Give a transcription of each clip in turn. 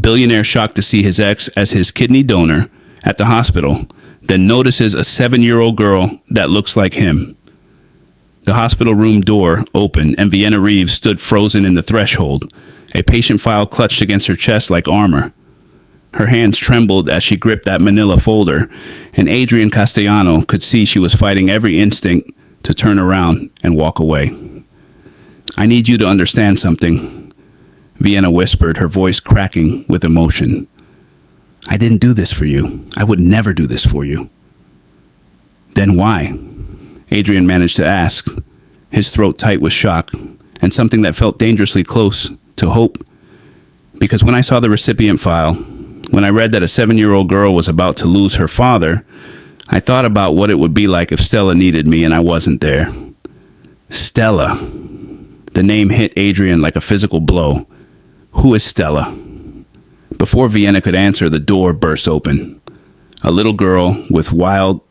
Billionaire, shocked to see his ex as his kidney donor at the hospital, then notices a 7-year-old girl that looks like him. The hospital room door opened and Vienna Reeves stood frozen in the threshold, a patient file clutched against her chest like armor. Her hands trembled as she gripped that manila folder, and Adrian Castellano could see she was fighting every instinct to turn around and walk away. "I need you to understand something," Vienna whispered, her voice cracking with emotion. "I didn't do this for you. I would never do this for you." "Then why?" Adrian managed to ask, his throat tight with shock and something that felt dangerously close to hope. "Because when I saw the recipient file, when I read that a 7-year-old girl was about to lose her father, I thought about what it would be like if Stella needed me and I wasn't there." Stella. The name hit Adrian like a physical blow. Who is Stella? Before Vienna could answer, the door burst open. A little girl with wild,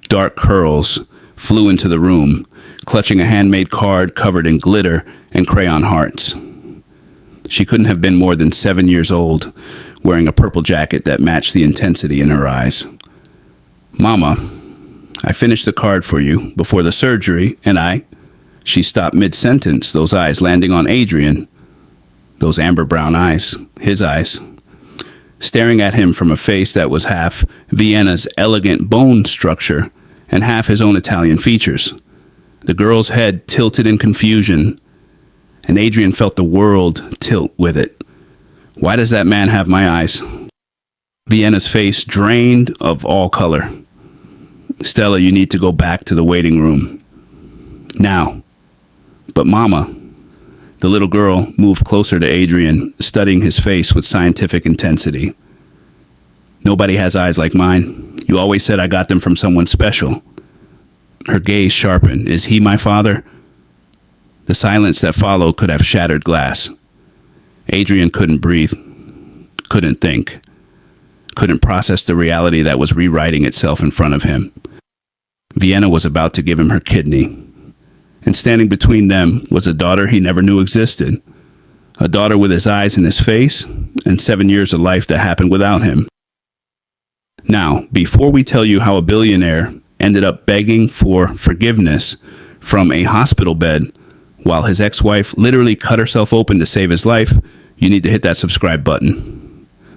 dark curls flew into the room, clutching a handmade card covered in glitter and crayon hearts. She couldn't have been more than 7 years old, wearing a purple jacket that matched the intensity in her eyes. "Mama, I finished the card for you before the surgery, and She stopped mid-sentence, those eyes landing on Adrian. Those amber brown eyes, his eyes, staring at him from a face that was half Vienna's elegant bone structure and half his own Italian features. The girl's head tilted in confusion, and Adrian felt the world tilt with it. Why does that man have my eyes? Vienna's face drained of all color. "Stella, you need to go back to the waiting room. Now." "But Mama." The little girl moved closer to Adrian, studying his face with scientific intensity. "Nobody has eyes like mine. You always said I got them from someone special." Her gaze sharpened. "Is he my father?" The silence that followed could have shattered glass. Adrian couldn't breathe, couldn't think, couldn't process the reality that was rewriting itself in front of him. Vienna was about to give him her kidney, and standing between them was a daughter he never knew existed. A daughter with his eyes in his face and 7 years of life that happened without him. Now, before we tell you how a billionaire ended up begging for forgiveness from a hospital bed while his ex-wife literally cut herself open to save his life, you need to hit that subscribe button.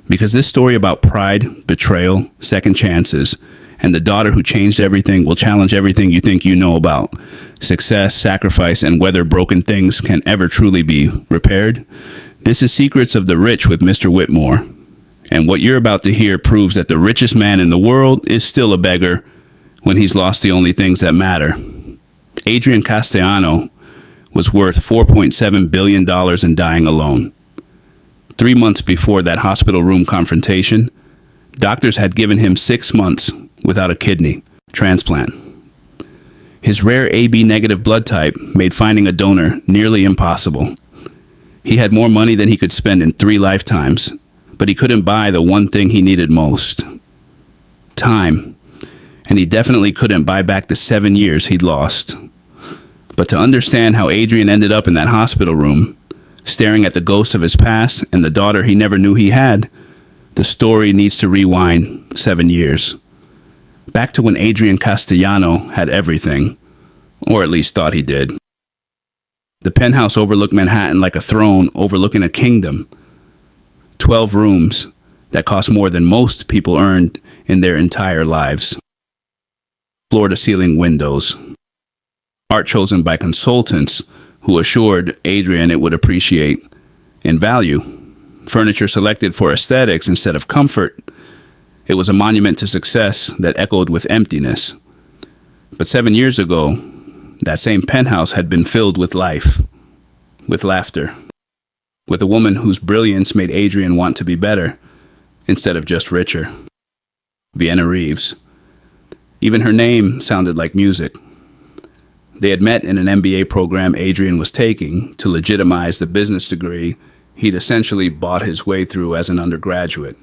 Because this story about pride, betrayal, second chances, and the daughter who changed everything will challenge everything you think you know about success, sacrifice, and whether broken things can ever truly be repaired. This is Secrets of the Rich with Mr. Whitmore. And what you're about to hear proves that the richest man in the world is still a beggar when he's lost the only things that matter. Adrian Castellano was worth $4.7 billion and dying alone. 3 months before that hospital room confrontation, doctors had given him 6 months without a kidney transplant. His rare AB negative blood type made finding a donor nearly impossible. He had more money than he could spend in 3 lifetimes, but he couldn't buy the one thing he needed most: time. And he definitely couldn't buy back the 7 years he'd lost. But to understand how Adrian ended up in that hospital room, staring at the ghost of his past and the daughter he never knew he had, the story needs to rewind 7 years. Back to when Adrian Castellano had everything, or at least thought he did. The penthouse overlooked Manhattan like a throne overlooking a kingdom. 12 rooms that cost more than most people earned in their entire lives. Floor-to-ceiling windows. Art chosen by consultants who assured Adrian it would appreciate in value. Furniture selected for aesthetics instead of comfort. It was a monument to success that echoed with emptiness. But 7 years ago, that same penthouse had been filled with life, with laughter, with a woman whose brilliance made Adrian want to be better instead of just richer. Vienna Reeves. Even her name sounded like music. They had met in an MBA program Adrian was taking to legitimize the business degree he'd essentially bought his way through as an undergraduate.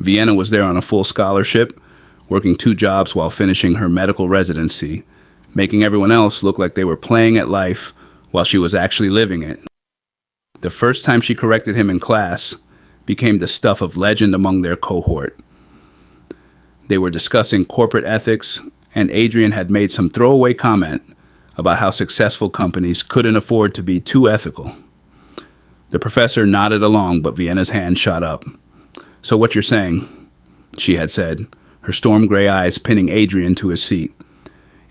Vienna was there on a full scholarship, working 2 jobs while finishing her medical residency, making everyone else look like they were playing at life while she was actually living it. The first time she corrected him in class, became the stuff of legend among their cohort. They were discussing corporate ethics, and Adrian had made some throwaway comment about how successful companies couldn't afford to be too ethical. The professor nodded along, but Vienna's hand shot up. "So what you're saying," she had said, her storm gray eyes pinning Adrian to his seat,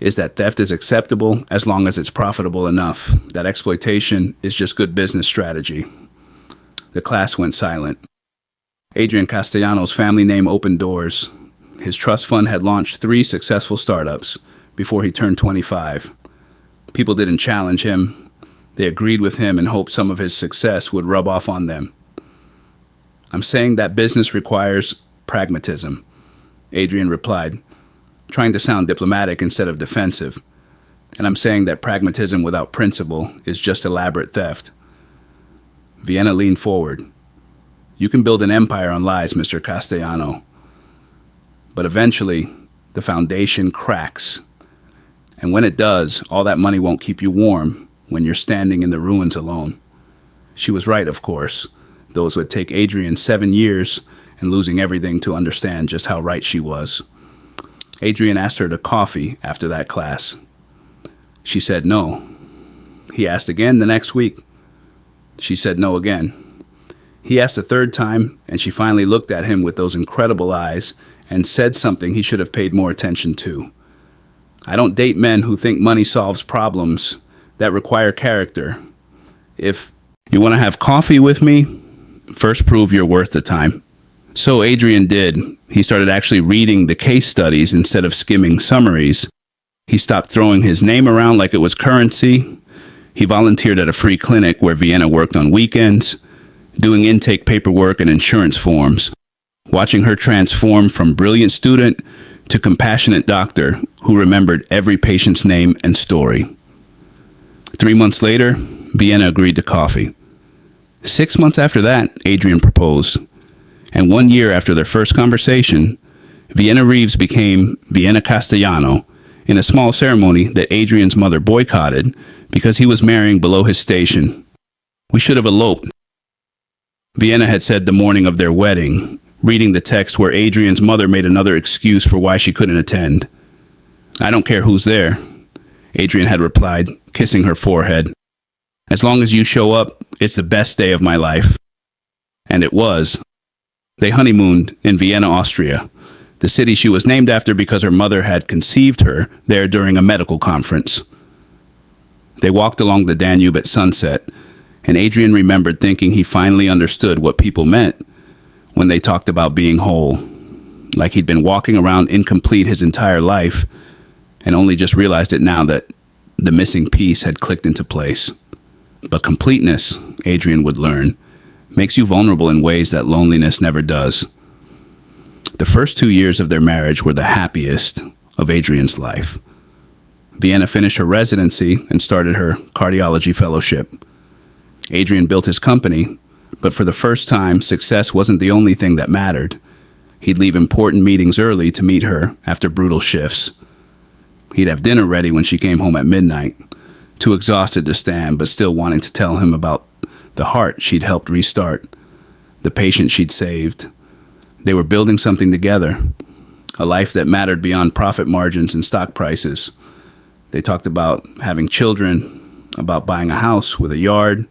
"is that theft is acceptable as long as it's profitable enough. That exploitation is just good business strategy." The class went silent. Adrian Castellano's family name opened doors. His trust fund had launched 3 successful startups before he turned 25. People didn't challenge him. They agreed with him and hoped some of his success would rub off on them. "I'm saying that business requires pragmatism," Adrian replied, trying to sound diplomatic instead of defensive. "And I'm saying that pragmatism without principle is just elaborate theft." Vienna leaned forward. "You can build an empire on lies, Mr. Castellano. But eventually, the foundation cracks. And when it does, all that money won't keep you warm when you're standing in the ruins alone." She was right, of course. Those would take Adrian 7 years and losing everything to understand just how right she was. Adrian asked her to coffee after that class. She said no. He asked again the next week. She said no again. He asked a third time, and she finally looked at him with those incredible eyes and said something he should have paid more attention to. "I don't date men who think money solves problems that require character. If you want to have coffee with me, first prove you're worth the time." So Adrian did. He started actually reading the case studies instead of skimming summaries. He stopped throwing his name around like it was currency. He volunteered at a free clinic where Vienna worked on weekends, doing intake paperwork and insurance forms, watching her transform from brilliant student to compassionate doctor who remembered every patient's name and story. 3 months later, Vienna agreed to coffee. 6 months after that, Adrian proposed. And 1 year after their first conversation, Vienna Reeves became Vienna Castellano in a small ceremony that Adrian's mother boycotted because he was marrying below his station. "We should have eloped," Vienna had said the morning of their wedding, reading the text where Adrian's mother made another excuse for why she couldn't attend. "I don't care who's there," Adrian had replied, kissing her forehead. "As long as you show up, it's the best day of my life." And it was. They honeymooned in Vienna, Austria, the city she was named after because her mother had conceived her there during a medical conference. They walked along the Danube at sunset, and Adrian remembered thinking he finally understood what people meant when they talked about being whole, like he'd been walking around incomplete his entire life and only just realized it now that the missing piece had clicked into place. But completeness, Adrian would learn, makes you vulnerable in ways that loneliness never does. The first 2 years of their marriage were the happiest of Adrian's life. Vienna finished her residency and started her cardiology fellowship. Adrian built his company, but for the first time, success wasn't the only thing that mattered. He'd leave important meetings early to meet her after brutal shifts. He'd have dinner ready when she came home at midnight, too exhausted to stand, but still wanting to tell him about the heart she'd helped restart, the patient she'd saved. They were building something together, a life that mattered beyond profit margins and stock prices. They talked about having children, about buying a house with a yard,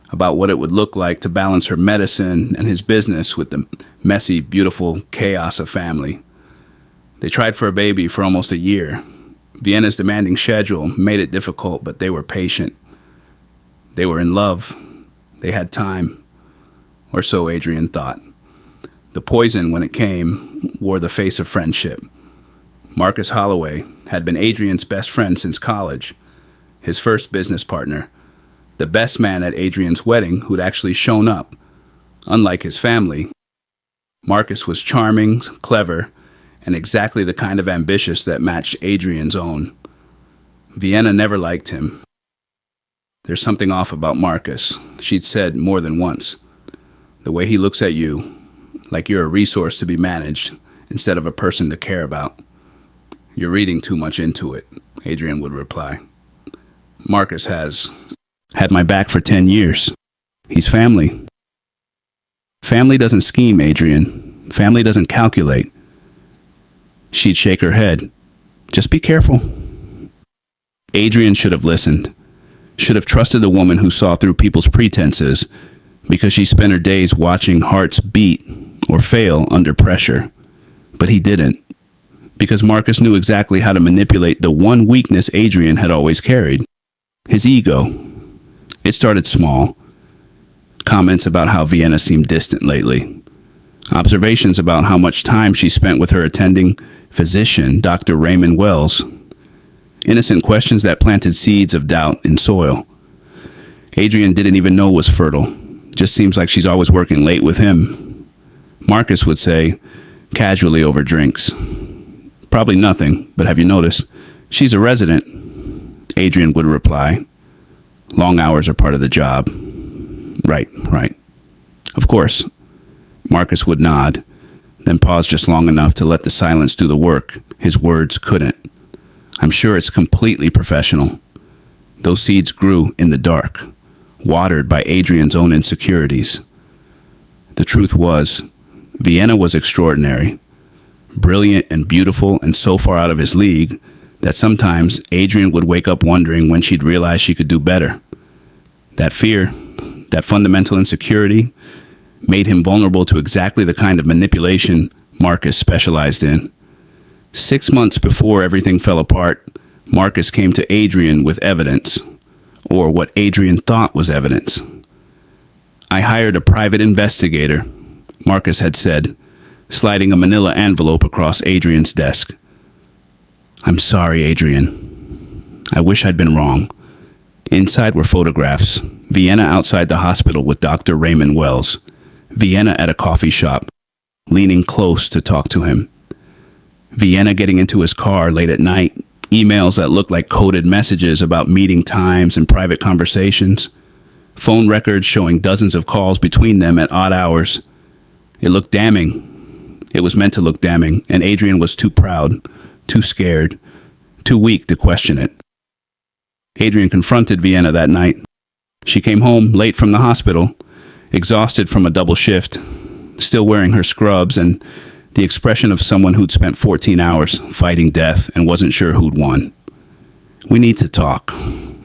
about what it would look like to balance her medicine and his business with the messy, beautiful chaos of family. They tried for a baby for almost a year. Vienna's demanding schedule made it difficult, but they were patient. They were in love. They had time. Or so Adrian thought. The poison, when it came, wore the face of friendship. Marcus Holloway had been Adrian's best friend since college, his first business partner, the best man at Adrian's wedding who'd actually shown up. Unlike his family, Marcus was charming, clever, and exactly the kind of ambitious that matched Adrian's own. Vienna never liked him. "There's something off about Marcus," she'd said more than once. "The way he looks at you, like you're a resource to be managed instead of a person to care about." "You're reading too much into it," Adrian would reply. "Marcus has had my back for 10 years. He's family." Family doesn't scheme, Adrian. Family doesn't calculate. She'd shake her head. Just be careful. Adrian should have listened. Should have trusted the woman who saw through people's pretenses, because she spent her days watching hearts beat or fail under pressure. But he didn't, because Marcus knew exactly how to manipulate the one weakness Adrian had always carried: his ego. It started small. Comments about how Vienna seemed distant lately. Observations about how much time she spent with her attending physician, Dr. Raymond Wells. Innocent questions that planted seeds of doubt in soil. Adrian didn't even know was fertile. Just seems like she's always working late with him. Marcus would say, casually over drinks. Probably nothing, but have you noticed? She's a resident. Adrian would reply. Long hours are part of the job. Right. Of course. Marcus would nod, then pause just long enough to let the silence do the work his words couldn't. I'm sure it's completely professional. Those seeds grew in the dark, watered by Adrian's own insecurities. The truth was, Vienna was extraordinary, brilliant and beautiful, and so far out of his league that sometimes Adrian would wake up wondering when she'd realize she could do better. That fear, that fundamental insecurity, made him vulnerable to exactly the kind of manipulation Marcus specialized in. 6 months before everything fell apart, Marcus came to Adrian with evidence, or what Adrian thought was evidence. I hired a private investigator, Marcus had said, sliding a manila envelope across Adrian's desk. I'm sorry, Adrian. I wish I'd been wrong. Inside were photographs. Vienna outside the hospital with Dr. Raymond Wells. Vienna at a coffee shop, leaning close to talk to him. Vienna getting into his car late at night. Emails that looked like coded messages about meeting times and private conversations. Phone records showing dozens of calls between them at odd hours. It looked damning. It was meant to look damning, and Adrian was too proud, too scared, too weak to question it. Adrian confronted Vienna that night. She came home late from the hospital, exhausted from a double shift, still wearing her scrubs and the expression of someone who'd spent 14 hours fighting death and wasn't sure who'd won. We need to talk,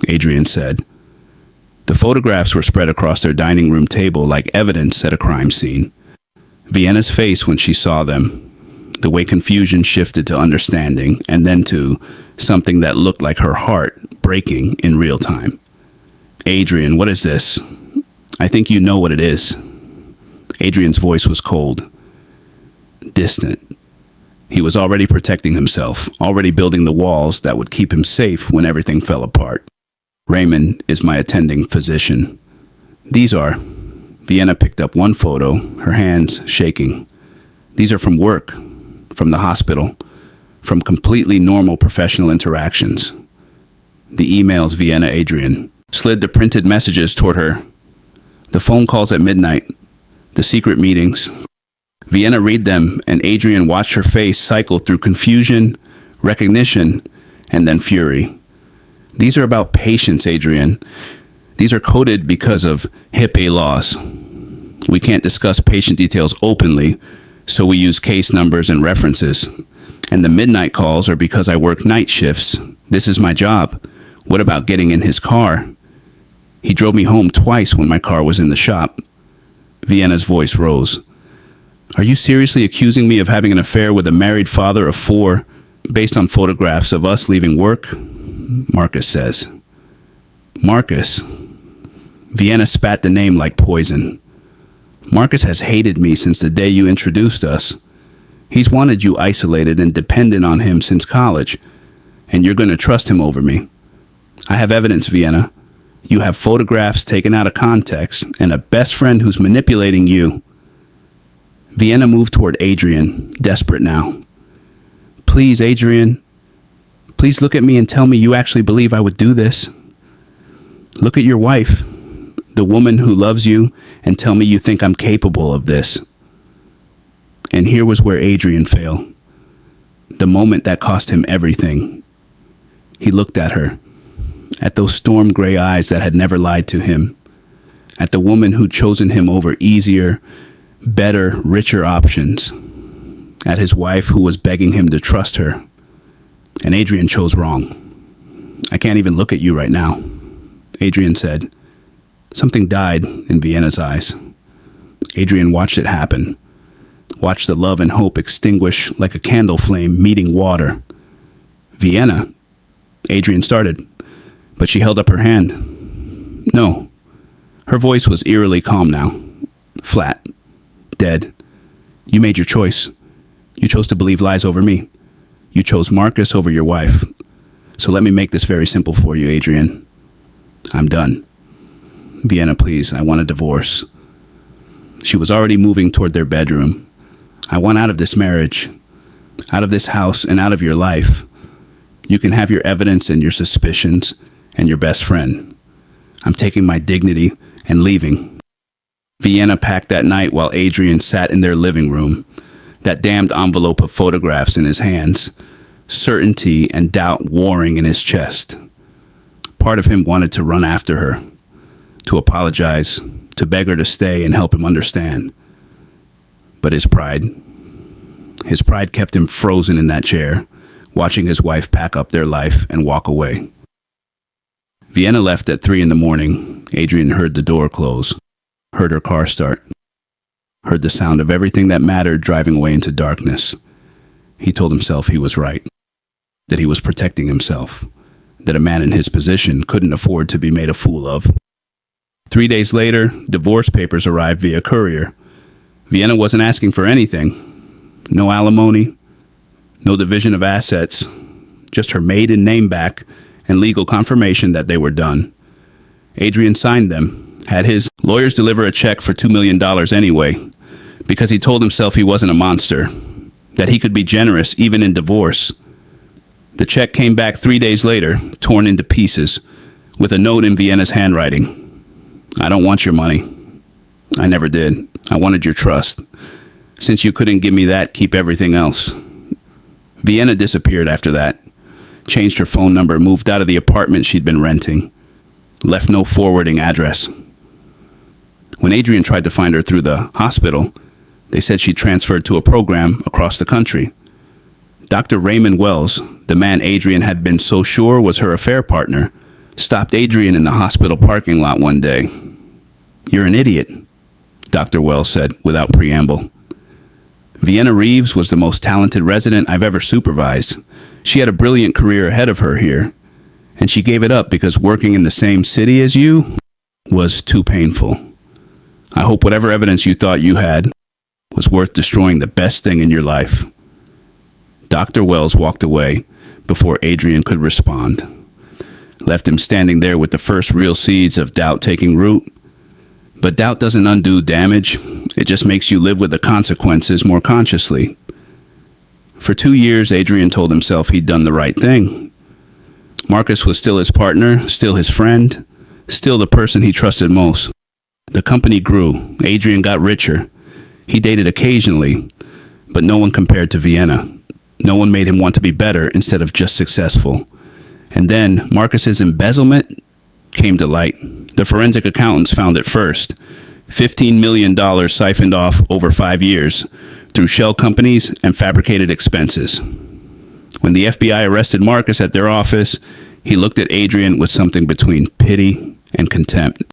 Adrian said. The photographs were spread across their dining room table like evidence at a crime scene. Vienna's face when she saw them, the way confusion shifted to understanding and then to something that looked like her heart breaking in real time. Adrian, what is this? I think you know what it is. Adrian's voice was cold, distant. He was already protecting himself, already building the walls that would keep him safe when everything fell apart. Raymond is my attending physician. These are. Vienna picked up one photo, her hands shaking. These are from work, from the hospital, from completely normal professional interactions. The emails Vienna Adrian slid the printed messages toward her. The phone calls at midnight, the secret meetings. Vienna read them, and Adrian watched her face cycle through confusion, recognition, and then fury. These are about patience, Adrian. These are coded because of HIPAA laws. We can't discuss patient details openly, so we use case numbers and references. And the midnight calls are because I work night shifts. This is my job. What about getting in his car? He drove me home twice when my car was in the shop. Vienna's voice rose. Are you seriously accusing me of having an affair with a married father of 4 based on photographs of us leaving work? Marcus says. Marcus. Vienna spat the name like poison. Marcus has hated me since the day you introduced us. He's wanted you isolated and dependent on him since college, and you're going to trust him over me. I have evidence, Vienna. You have photographs taken out of context and a best friend who's manipulating you. Vienna moved toward Adrian, desperate now. Please, Adrian. Please look at me and tell me you actually believe I would do this. Look at your wife, the woman who loves you, and tell me you think I'm capable of this. And here was where Adrian failed. The moment that cost him everything. He looked at her, at those storm gray eyes that had never lied to him, at the woman who'd chosen him over easier, better, richer options, at his wife who was begging him to trust her. And Adrian chose wrong. "I can't even look at you right now," Adrian said. Something died in Vienna's eyes. Adrian watched it happen, watched the love and hope extinguish like a candle flame meeting water. "Vienna," Adrian started, but she held up her hand. "No." Her voice was eerily calm now. Flat. Dead. "You made your choice. You chose to believe lies over me. You chose Marcus over your wife. So let me make this very simple for you, Adrian. I'm done. Vienna, please, I want a divorce." She was already moving toward their bedroom. "I want out of this marriage, out of this house, and out of your life. You can have your evidence and your suspicions and your best friend. I'm taking my dignity and leaving." Vienna packed that night while Adrian sat in their living room, that damned envelope of photographs in his hands, certainty and doubt warring in his chest. Part of him wanted to run after her, to apologize, to beg her to stay and help him understand. But his pride kept him frozen in that chair, watching his wife pack up their life and walk away. Vienna left at 3 a.m. Adrian heard the door close, heard her car start, heard the sound of everything that mattered driving away into darkness. He told himself he was right, that he was protecting himself, that a man in his position couldn't afford to be made a fool of. 3 days later, divorce papers arrived via courier. Vienna wasn't asking for anything. No alimony, no division of assets, just her maiden name back and legal confirmation that they were done. Adrian signed them, had his lawyers deliver a check for $2 million anyway, because he told himself he wasn't a monster, that he could be generous even in divorce. The check came back 3 days later, torn into pieces, with a note in Vienna's handwriting. "I don't want your money. I never did. I wanted your trust. Since you couldn't give me that, keep everything else." Vienna disappeared after that, changed her phone number, moved out of the apartment she'd been renting, left no forwarding address. When Adrian tried to find her through the hospital, they said she transferred to a program across the country. Dr. Raymond Wells, the man Adrian had been so sure was her affair partner, stopped Adrian in the hospital parking lot one day. "You're an idiot," Dr. Wells said without preamble. Vienna Reeves was the most talented resident I've ever supervised. She had a brilliant career ahead of her here, and she gave it up because working in the same city as you was too painful. I hope whatever evidence you thought you had was worth destroying the best thing in your life. Dr. Wells walked away before Adrian could respond, left him standing there with the first real seeds of doubt taking root. But doubt doesn't undo damage. It just makes you live with the consequences more consciously. For 2 years, Adrian told himself he'd done the right thing. Marcus was still his partner, still his friend, still the person he trusted most. The company grew. Adrian got richer. He dated occasionally, but no one compared to Vienna. No one made him want to be better instead of just successful. And then Marcus's embezzlement came to light. The forensic accountants found it first. $15 million siphoned off over 5 years through shell companies and fabricated expenses. When the FBI arrested Marcus at their office, he looked at Adrian with something between pity and contempt.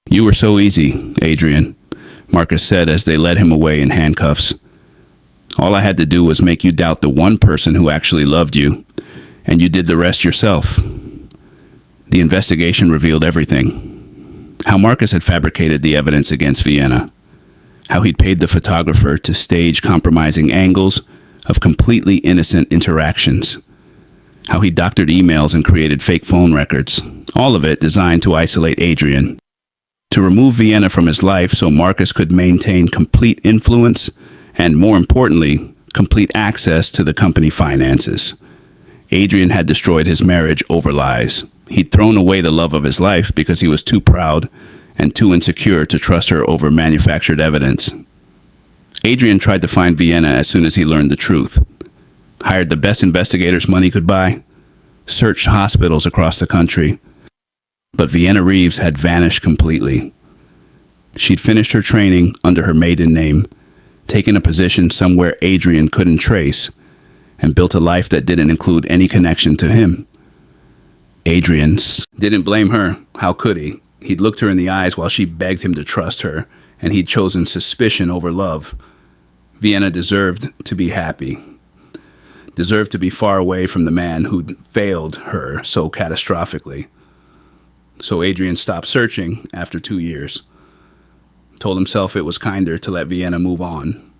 "You were so easy, Adrian," Marcus said as they led him away in handcuffs. "All I had to do was make you doubt the one person who actually loved you, and you did the rest yourself." The investigation revealed everything. How Marcus had fabricated the evidence against Vienna. How he'd paid the photographer to stage compromising angles of completely innocent interactions. How he doctored emails and created fake phone records. All of it designed to isolate Adrian. To remove Vienna from his life so Marcus could maintain complete influence and, more importantly, complete access to the company finances. Adrian had destroyed his marriage over lies. He'd thrown away the love of his life because he was too proud and too insecure to trust her over manufactured evidence. Adrian tried to find Vienna as soon as he learned the truth. Hired the best investigators money could buy. Searched hospitals across the country. But Vienna Reeves had vanished completely. She'd finished her training under her maiden name, taken a position somewhere Adrian couldn't trace, and built a life that didn't include any connection to him. Adrian didn't blame her. How could he? He'd looked her in the eyes while she begged him to trust her, and he'd chosen suspicion over love. Vienna deserved to be happy, deserved to be far away from the man who'd failed her so catastrophically. So Adrian stopped searching after 2 years, told himself it was kinder to let Vienna move on,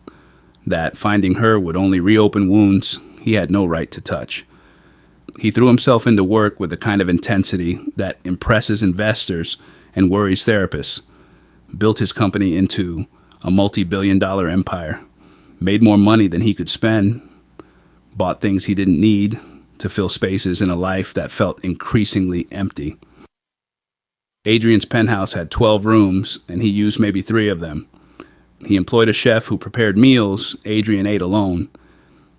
that finding her would only reopen wounds he had no right to touch. He threw himself into work with the kind of intensity that impresses investors and worries therapists, built his company into a multi-billion-dollar empire, made more money than he could spend, bought things he didn't need to fill spaces in a life that felt increasingly empty. Adrian's penthouse had 12 rooms, and he used maybe 3 of them. He employed a chef who prepared meals Adrian ate alone.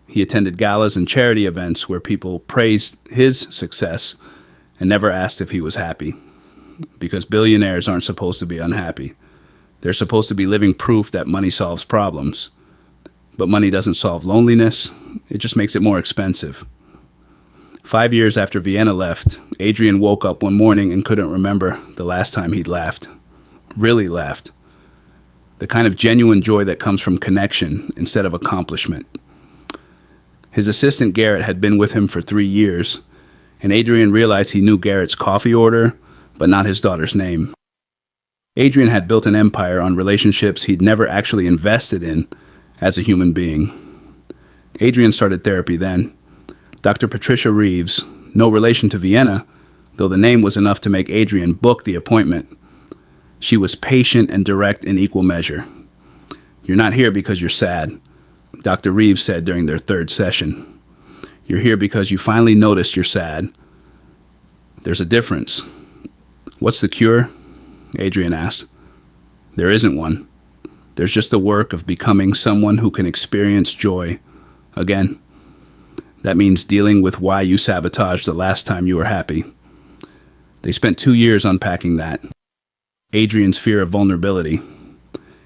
He attended galas and charity events where people praised his success and never asked if he was happy. Because billionaires aren't supposed to be unhappy. They're supposed to be living proof that money solves problems. But money doesn't solve loneliness. It just makes it more expensive. 5 years after Vienna left, Adrian woke up one morning and couldn't remember the last time he'd laughed. Really laughed. The kind of genuine joy that comes from connection instead of accomplishment. His assistant Garrett had been with him for 3 years, and Adrian realized he knew Garrett's coffee order, but not his daughter's name. Adrian had built an empire on relationships he'd never actually invested in as a human being. Adrian started therapy then. Dr. Patricia Reeves, no relation to Vienna, though the name was enough to make Adrian book the appointment. She was patient and direct in equal measure. "You're not here because you're sad," Dr. Reeves said during their 3rd session. "You're here because you finally noticed you're sad. There's a difference." "What's the cure?" Adrian asked. "There isn't one. There's just the work of becoming someone who can experience joy again. That means dealing with why you sabotaged the last time you were happy." They spent 2 years unpacking that. Adrian's fear of vulnerability,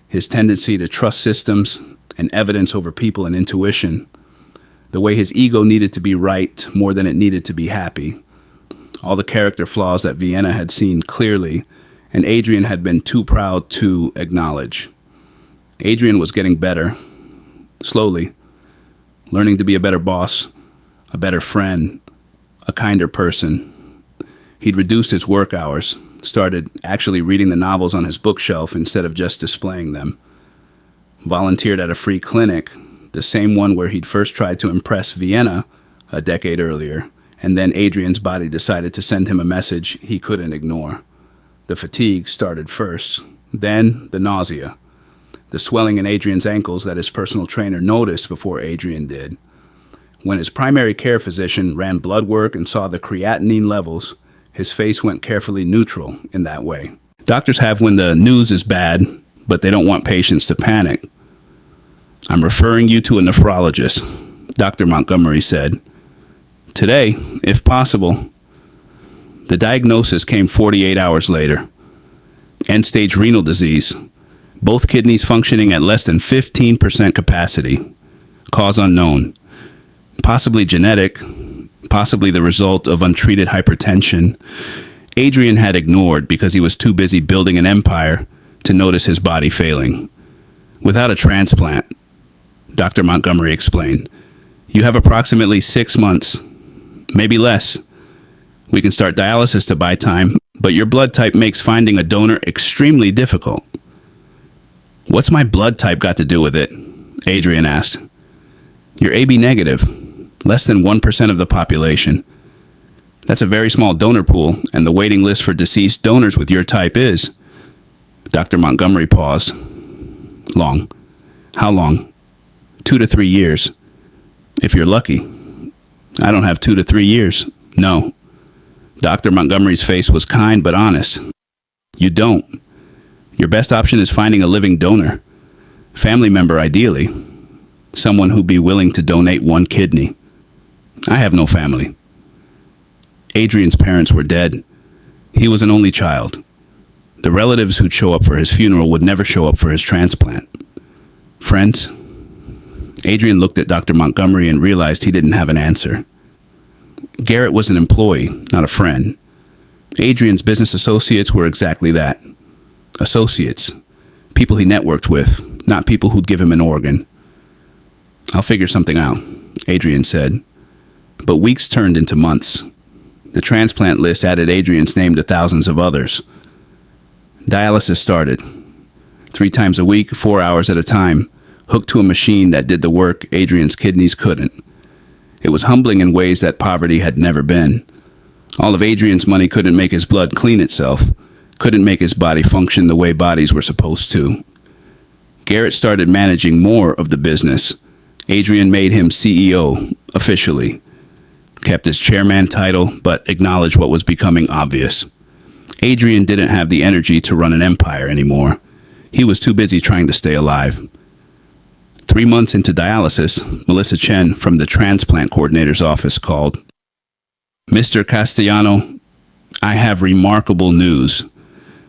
his tendency to trust systems and evidence over people and intuition, the way his ego needed to be right more than it needed to be happy, all the character flaws that Vienna had seen clearly and Adrian had been too proud to acknowledge. Adrian was getting better, slowly, learning to be a better boss, a better friend, a kinder person. He'd reduced his work hours, started actually reading the novels on his bookshelf instead of just displaying them. Volunteered at a free clinic, the same one where he'd first tried to impress Vienna a decade earlier, and then Adrian's body decided to send him a message he couldn't ignore. The fatigue started first, then the nausea, the swelling in Adrian's ankles that his personal trainer noticed before Adrian did. When his primary care physician ran blood work and saw the creatinine levels, his face went carefully neutral in that way. Doctors have when the news is bad, but they don't want patients to panic. "I'm referring you to a nephrologist," Dr. Montgomery said. "Today, if possible." The diagnosis came 48 hours later. End-stage renal disease, both kidneys functioning at less than 15% capacity. Cause unknown. Possibly genetic, possibly the result of untreated hypertension. Adrian had ignored because he was too busy building an empire to notice his body failing. "Without a transplant," Dr. Montgomery explained, "you have approximately 6 months, maybe less. We can start dialysis to buy time, but your blood type makes finding a donor extremely difficult." "What's my blood type got to do with it?" Adrian asked. "You're AB negative, less than 1% of the population. That's a very small donor pool, and the waiting list for deceased donors with your type is..." Dr. Montgomery paused. "Long. How long?" 2 to 3 years. "If you're lucky." "I don't have 2 to 3 years. No." Dr. Montgomery's face was kind but honest. "You don't. Your best option is finding a living donor. Family member, ideally. Someone who'd be willing to donate 1 kidney. I have no family." Adrian's parents were dead. He was an only child. The relatives who'd show up for his funeral would never show up for his transplant. Friends? Adrian looked at Dr. Montgomery and realized he didn't have an answer. Garrett was an employee, not a friend. Adrian's business associates were exactly that. Associates. People he networked with, not people who'd give him an organ. I'll figure something out, Adrian said. But weeks turned into months. The transplant list added Adrian's name to thousands of others. Dialysis started. 3 times a week, 4 hours at a time, hooked to a machine that did the work Adrian's kidneys couldn't. It was humbling in ways that poverty had never been. All of Adrian's money couldn't make his blood clean itself, couldn't make his body function the way bodies were supposed to. Garrett started managing more of the business. Adrian made him CEO, officially. Kept his chairman title, but acknowledged what was becoming obvious. Adrian didn't have the energy to run an empire anymore. He was too busy trying to stay alive. 3 months into dialysis, Melissa Chen from the transplant coordinator's office called. Mr. Castellano, I have remarkable news.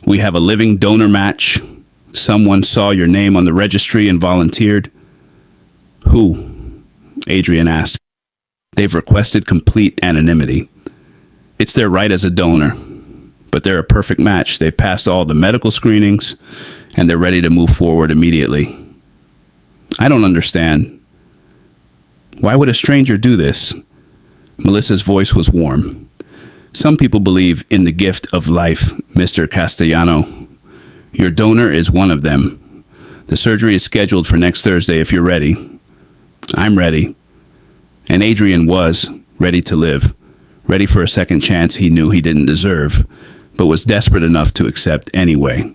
We have a living donor match. Someone saw your name on the registry and volunteered. Who? Adrian asked. They've requested complete anonymity. It's their right as a donor, but they're a perfect match. They've passed all the medical screenings, and they're ready to move forward immediately. I don't understand. Why would a stranger do this? Melissa's voice was warm. Some people believe in the gift of life, Mr. Castellano. Your donor is one of them. The surgery is scheduled for next Thursday if you're ready. I'm ready. And Adrian was ready to live, ready for a second chance he knew he didn't deserve, but was desperate enough to accept anyway.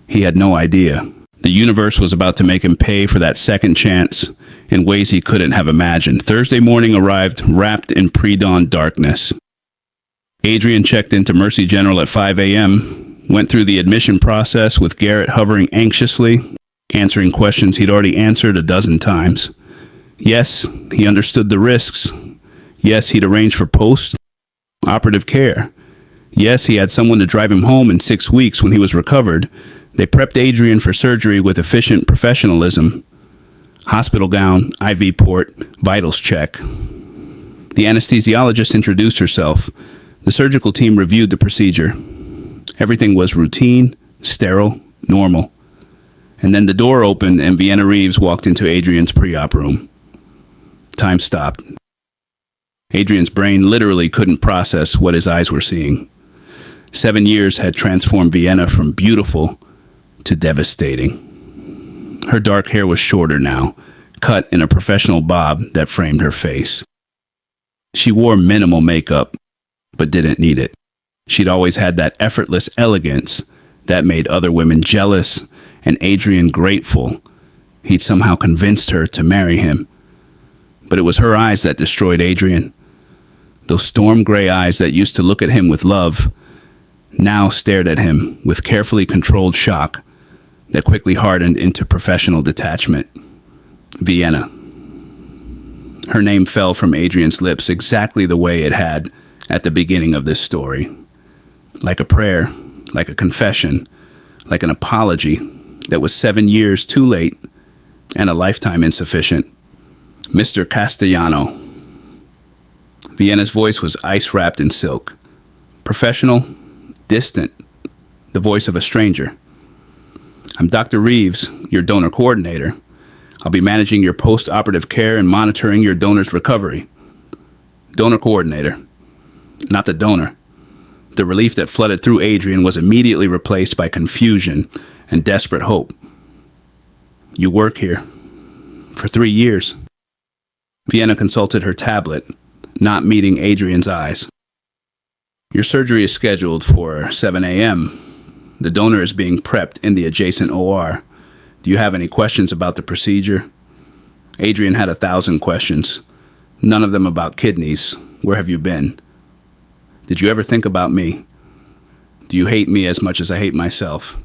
He had no idea. The universe was about to make him pay for that second chance in ways he couldn't have imagined. Thursday morning arrived wrapped in pre-dawn darkness. Adrian checked into Mercy General at 5 a.m., went through the admission process with Garrett hovering anxiously, answering questions he'd already answered a dozen times. Yes, he understood the risks. Yes, he'd arranged for post-operative care. Yes, he had someone to drive him home in 6 weeks when he was recovered. They prepped Adrian for surgery with efficient professionalism. Hospital gown, IV port, vitals check. The anesthesiologist introduced herself. The surgical team reviewed the procedure. Everything was routine, sterile, normal. And then the door opened and Vienna Reeves walked into Adrian's pre-op room. Time stopped. Adrian's brain literally couldn't process what his eyes were seeing. 7 years had transformed Vienna from beautiful to devastating. Her dark hair was shorter now, cut in a professional bob that framed her face. She wore minimal makeup, but didn't need it. She'd always had that effortless elegance that made other women jealous and Adrian grateful. He'd somehow convinced her to marry him. But it was her eyes that destroyed Adrian. Those storm gray eyes that used to look at him with love now stared at him with carefully controlled shock that quickly hardened into professional detachment. Vienna. Her name fell from Adrian's lips exactly the way it had at the beginning of this story. Like a prayer, like a confession, like an apology that was 7 years too late and a lifetime insufficient. Mr. Castellano. Vienna's voice was ice-wrapped in silk. Professional, distant, the voice of a stranger. I'm Dr. Reeves, your donor coordinator. I'll be managing your post-operative care and monitoring your donor's recovery. Donor coordinator, not the donor. The relief that flooded through Adrian was immediately replaced by confusion and desperate hope. You work here. For 3 years. Vienna consulted her tablet, not meeting Adrian's eyes. Your surgery is scheduled for 7 a.m. The donor is being prepped in the adjacent OR. Do you have any questions about the procedure? Adrian had 1,000 questions. None of them about kidneys. Where have you been? Did you ever think about me? Do you hate me as much as I hate myself?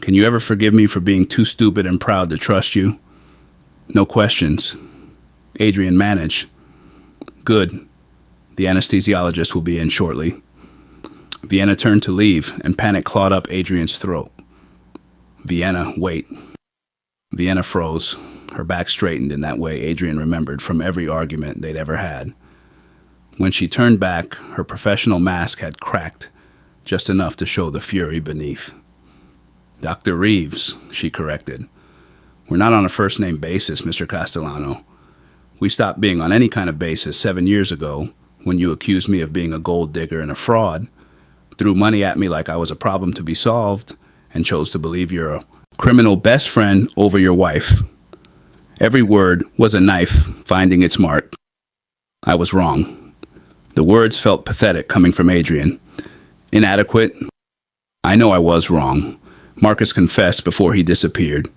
Can you ever forgive me for being too stupid and proud to trust you? No questions. Adrian managed. Good. The anesthesiologist will be in shortly. Vienna turned to leave, and panic clawed up Adrian's throat. Vienna, wait. Vienna froze, her back straightened in that way Adrian remembered from every argument they'd ever had. When she turned back, her professional mask had cracked, just enough to show the fury beneath. Dr. Reeves, she corrected. We're not on a first-name basis, Mr. Castellano. We stopped being on any kind of basis 7 years ago when you accused me of being a gold digger and a fraud, threw money at me like I was a problem to be solved, and chose to believe you're a criminal best friend over your wife. Every word was a knife finding its mark. I was wrong. The words felt pathetic coming from Adrian. Inadequate. I know I was wrong. Marcus confessed before he disappeared.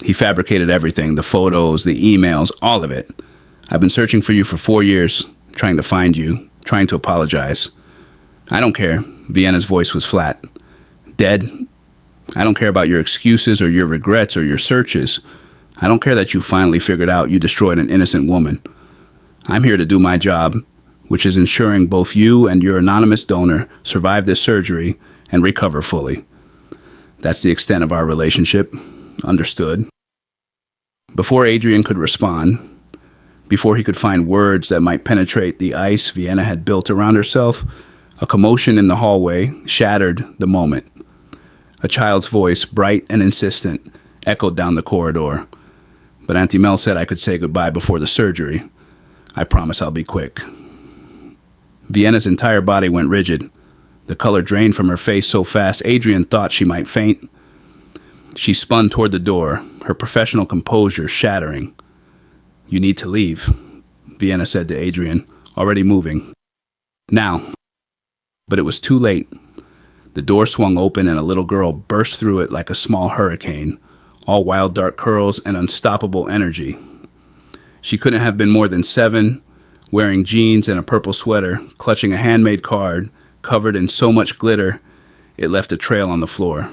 He fabricated everything, the photos, the emails, all of it. I've been searching for you for 4 years, trying to find you, trying to apologize. I don't care. Vienna's voice was flat. Dead. I don't care about your excuses or your regrets or your searches. I don't care that you finally figured out you destroyed an innocent woman. I'm here to do my job, which is ensuring both you and your anonymous donor survive this surgery and recover fully. That's the extent of our relationship. Understood. Before Adrian could respond, before he could find words that might penetrate the ice Vienna had built around herself, a commotion in the hallway shattered the moment. A child's voice, bright and insistent, echoed down the corridor. But Auntie Mel said I could say goodbye before the surgery. I promise I'll be quick. Vienna's entire body went rigid. The color drained from her face so fast Adrian thought she might faint. She spun toward the door, her professional composure shattering. You need to leave, Vienna said to Adrian, already moving. Now. But it was too late. The door swung open and a little girl burst through it like a small hurricane, all wild dark curls and unstoppable energy. She couldn't have been more than 7, wearing jeans and a purple sweater, clutching a handmade card, covered in so much glitter, it left a trail on the floor.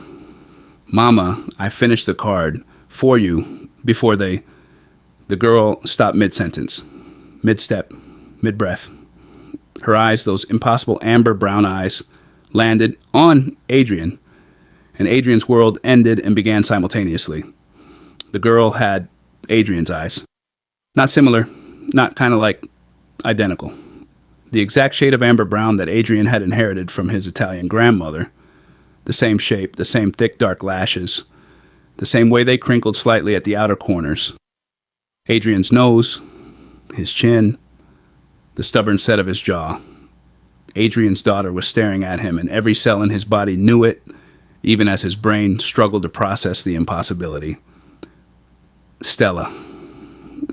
Mama, I finished the card for you before they... The girl stopped mid-sentence, mid-step, mid-breath. Her eyes, those impossible amber brown eyes, landed on Adrian, and Adrian's world ended and began simultaneously. The girl had Adrian's eyes. Not similar, not kind of like identical. The exact shade of amber brown that Adrian had inherited from his Italian grandmother. The same shape, the same thick dark lashes, the same way they crinkled slightly at the outer corners. Adrian's nose, his chin, the stubborn set of his jaw. Adrian's daughter was staring at him, and every cell in his body knew it, even as his brain struggled to process the impossibility. Stella.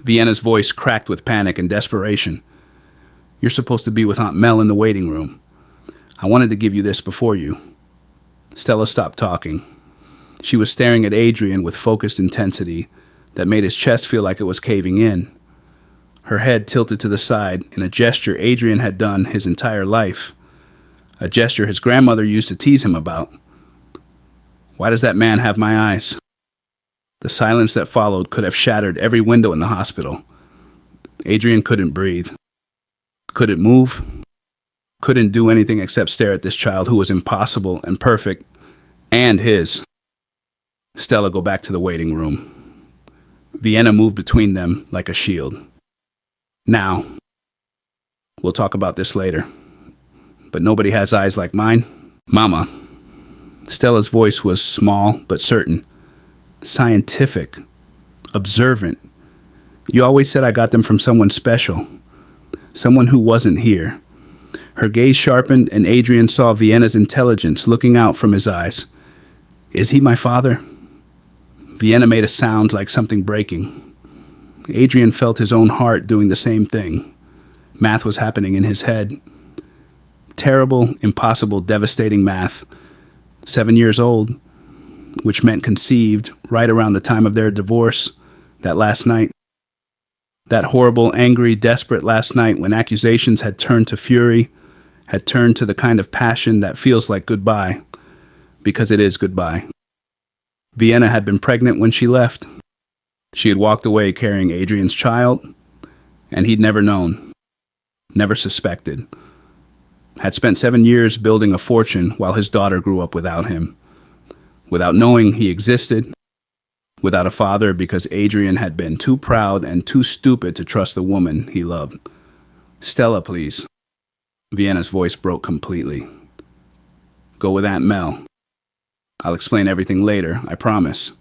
Vienna's voice cracked with panic and desperation. You're supposed to be with Aunt Mel in the waiting room. I wanted to give you this before you. Stella stopped talking. She was staring at Adrian with focused intensity that made his chest feel like it was caving in. Her head tilted to the side in a gesture Adrian had done his entire life. A gesture his grandmother used to tease him about. Why does that man have my eyes? The silence that followed could have shattered every window in the hospital. Adrian couldn't breathe. Couldn't move. Couldn't do anything except stare at this child who was impossible and perfect, and his. Stella, go back to the waiting room. Vienna moved between them like a shield. Now. We'll talk about this later. But nobody has eyes like mine. Mama. Stella's voice was small but certain. Scientific. Observant. You always said I got them from someone special. Someone who wasn't here. Her gaze sharpened and Adrian saw Vienna's intelligence looking out from his eyes. Is he my father? Vienna made a sound like something breaking. Adrian felt his own heart doing the same thing. Math was happening in his head. Terrible, impossible, devastating math. 7 years old, which meant conceived right around the time of their divorce, that last night. That horrible, angry, desperate last night when accusations had turned to fury, had turned to the kind of passion that feels like goodbye, because it is goodbye. Vienna had been pregnant when she left. She had walked away carrying Adrian's child, and he'd never known, never suspected. had spent 7 years building a fortune while his daughter grew up without him, without knowing he existed, without a father because Adrian had been too proud and too stupid to trust the woman he loved. Stella, please. Vienna's voice broke completely. Go with Aunt Mel. I'll explain everything later, I promise.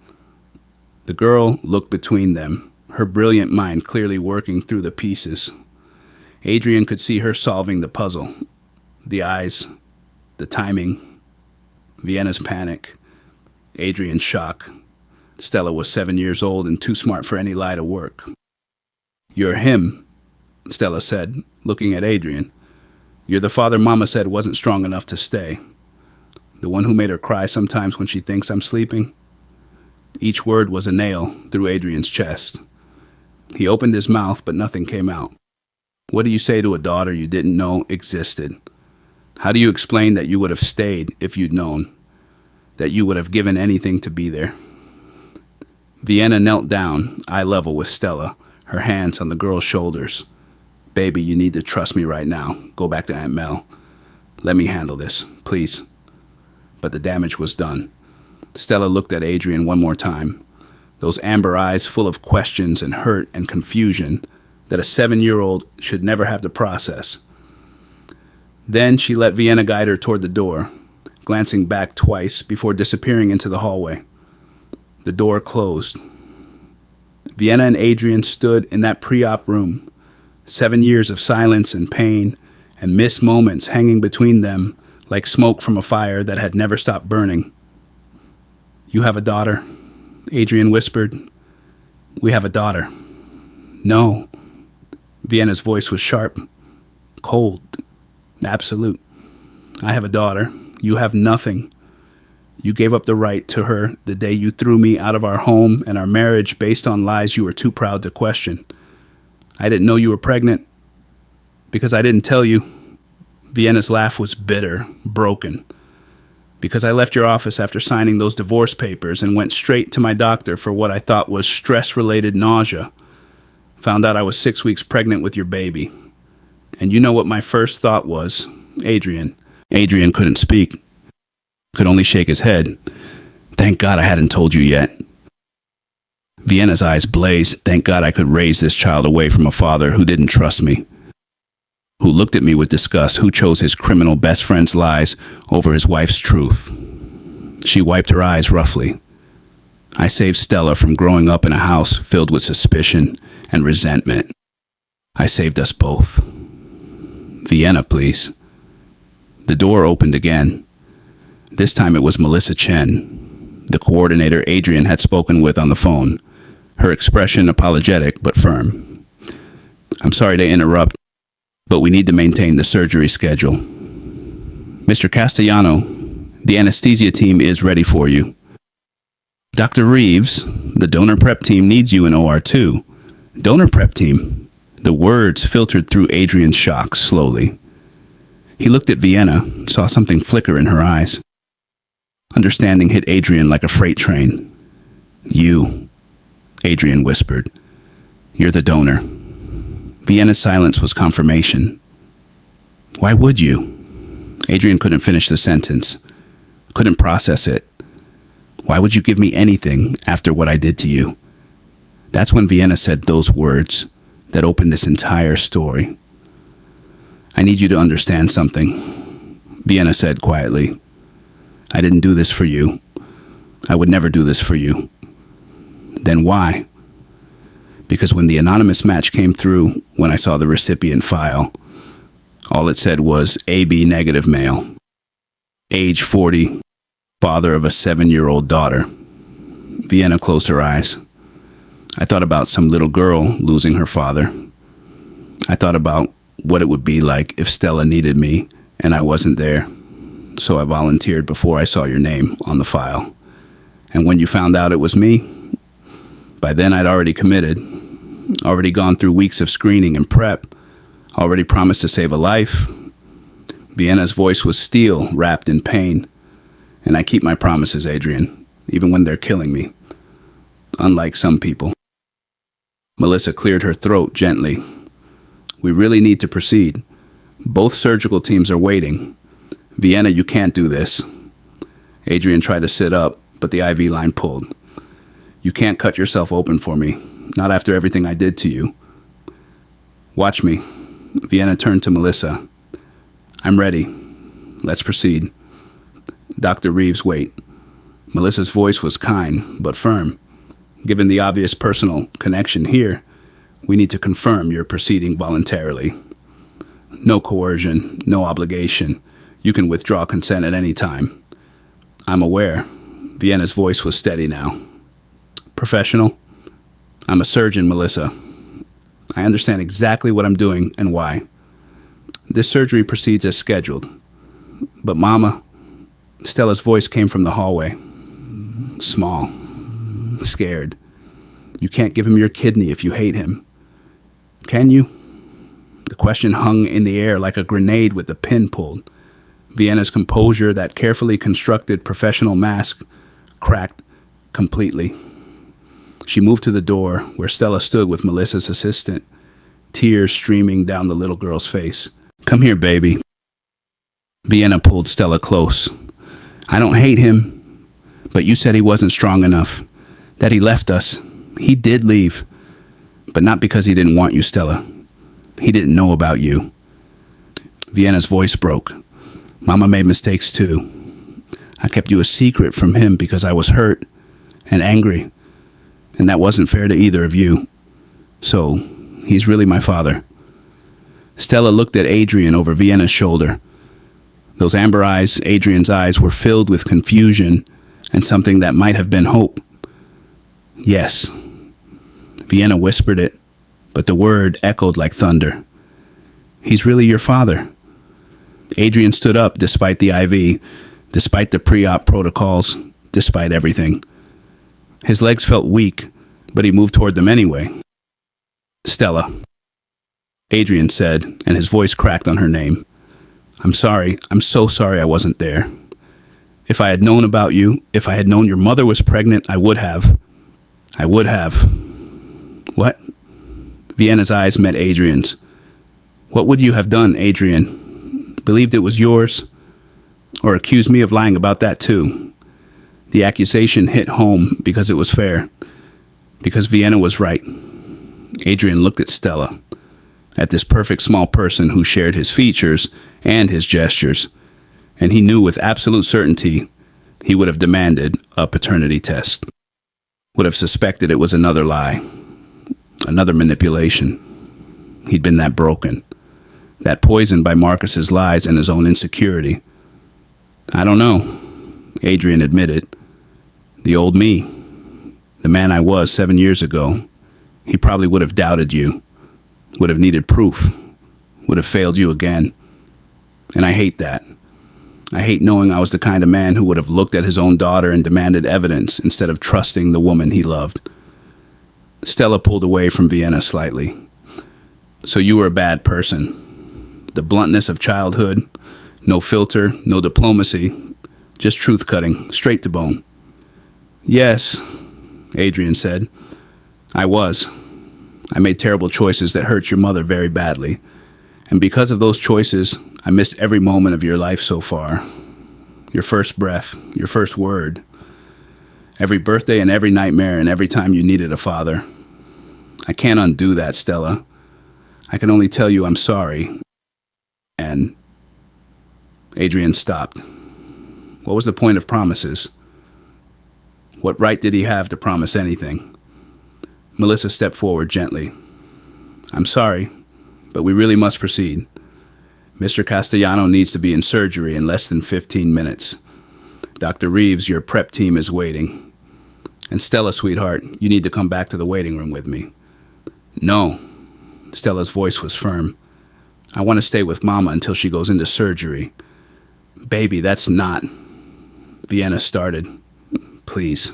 The girl looked between them, her brilliant mind clearly working through the pieces. Adrian could see her solving the puzzle. The eyes, the timing, Vienna's panic, Adrian's shock. Stella was 7 years old and too smart for any lie to work. You're him, Stella said, looking at Adrian. You're the father Mama said wasn't strong enough to stay. The one who made her cry sometimes when she thinks I'm sleeping. Each word was a nail through Adrian's chest. He opened his mouth, but nothing came out. What do you say to a daughter you didn't know existed? How do you explain that you would have stayed if you'd known? That you would have given anything to be there? Vienna knelt down, eye level with Stella, her hands on the girl's shoulders. Baby, you need to trust me right now. Go back to Aunt Mel. Let me handle this, please. But the damage was done. Stella looked at Adrian one more time, those amber eyes full of questions and hurt and confusion that a 7-year-old should never have to process. Then she let Vienna guide her toward the door, glancing back twice before disappearing into the hallway. The door closed. Vienna and Adrian stood in that pre-op room, 7 years of silence and pain and missed moments hanging between them like smoke from a fire that had never stopped burning. You have a daughter, Adrian whispered. We have a daughter. No. Vienna's voice was sharp, cold, absolute. I have a daughter. You have nothing. You gave up the right to her the day you threw me out of our home and our marriage based on lies you were too proud to question. I didn't know you were pregnant because I didn't tell you. Vienna's laugh was bitter, broken. Because I left your office after signing those divorce papers and went straight to my doctor for what I thought was stress-related nausea. Found out I was 6 weeks pregnant with your baby. And you know what my first thought was? Adrian. Adrian couldn't speak. Could only shake his head. Thank God I hadn't told you yet. Vienna's eyes blazed. Thank God I could raise this child away from a father who didn't trust me, who looked at me with disgust, who chose his criminal best friend's lies over his wife's truth. She wiped her eyes roughly. I saved Stella from growing up in a house filled with suspicion and resentment. I saved us both. Vienna, please. The door opened again. This time it was Melissa Chen, the coordinator Adrian had spoken with on the phone, her expression apologetic but firm. I'm sorry to interrupt, but we need to maintain the surgery schedule. Mr. Castellano, the anesthesia team is ready for you. Dr. Reeves, the donor prep team needs you in OR too. Donor prep team. The words filtered through Adrian's shock slowly. He looked at Vienna, saw something flicker in her eyes. Understanding hit Adrian like a freight train. You, Adrian whispered. You're the donor. Vienna's silence was confirmation. Why would you? Adrian couldn't finish the sentence, couldn't process it. Why would you give me anything after what I did to you? That's when Vienna said those words that opened this entire story. I need you to understand something, Vienna said quietly. I didn't do this for you. I would never do this for you. Then why? Because when the anonymous match came through, when I saw the recipient file, all it said was AB negative male, age 40, father of a 7-year-old daughter. Vienna closed her eyes. I thought about some little girl losing her father. I thought about what it would be like if Stella needed me and I wasn't there. So I volunteered before I saw your name on the file. And when you found out it was me, by then I'd already committed, already gone through weeks of screening and prep, already promised to save a life. Vienna's voice was steel, wrapped in pain. And I keep my promises, Adrian, even when they're killing me. Unlike some people. Melissa cleared her throat gently. We really need to proceed. Both surgical teams are waiting. Vienna, you can't do this. Adrian tried to sit up, but the IV line pulled. You can't cut yourself open for me, not after everything I did to you. Watch me. Vienna turned to Melissa. I'm ready. Let's proceed. Dr. Reeves, wait. Melissa's voice was kind, but firm. Given the obvious personal connection here, we need to confirm you're proceeding voluntarily. No coercion, no obligation. You can withdraw consent at any time. I'm aware. Vienna's voice was steady now. Professional? I'm a surgeon, Melissa. I understand exactly what I'm doing and why. This surgery proceeds as scheduled. But Mama, Stella's voice came from the hallway. Small. Scared. You can't give him your kidney if you hate him. Can you? The question hung in the air like a grenade with the pin pulled. Vienna's composure, that carefully constructed professional mask, cracked completely. She moved to the door where Stella stood with Melissa's assistant, tears streaming down the little girl's face. Come here, baby. Vienna pulled Stella close. I don't hate him, but you said he wasn't strong enough, that he left us. He did leave, but not because he didn't want you, Stella. He didn't know about you. Vienna's voice broke. Mama made mistakes too. I kept you a secret from him because I was hurt and angry, and that wasn't fair to either of you. So, he's really my father. Stella looked at Adrian over Vienna's shoulder. Those amber eyes, Adrian's eyes, were filled with confusion and something that might have been hope. Yes. Vienna whispered it, but the word echoed like thunder. He's really your father. Adrian stood up despite the IV, despite the pre-op protocols, despite everything. His legs felt weak, but he moved toward them anyway. Stella, Adrian said, and his voice cracked on her name. I'm sorry. I'm so sorry I wasn't there. If I had known about you, if I had known your mother was pregnant, I would have. What? Vienna's eyes met Adrian's. What would you have done, Adrian? Believed it was yours? Or accused me of lying about that too? The accusation hit home because it was fair. Because Vienna was right. Adrian looked at Stella. At this perfect small person who shared his features and his gestures. And he knew with absolute certainty he would have demanded a paternity test. Would have suspected it was another lie. Another manipulation. He'd been that broken. That poisoned by Marcus's lies and his own insecurity. I don't know, Adrian admitted. The old me, the man I was 7 years ago, he probably would have doubted you, would have needed proof, would have failed you again. And I hate that. I hate knowing I was the kind of man who would have looked at his own daughter and demanded evidence instead of trusting the woman he loved. Stella pulled away from Vienna slightly. So you were a bad person. The bluntness of childhood, no filter, no diplomacy, just truth-cutting, straight to bone. Yes, Adrian said. I was. I made terrible choices that hurt your mother very badly. And because of those choices, I missed every moment of your life so far. Your first breath, your first word. Every birthday and every nightmare and every time you needed a father. I can't undo that, Stella. I can only tell you I'm sorry. And Adrian stopped. What was the point of promises? What right did he have to promise anything? Melissa stepped forward gently. I'm sorry, but we really must proceed. Mr. Castellano needs to be in surgery in less than 15 minutes. Dr. Reeves, your prep team is waiting. And Stella, sweetheart, you need to come back to the waiting room with me. No. Stella's voice was firm. I want to stay with Mama until she goes into surgery. Baby, that's not... Vienna started. Please.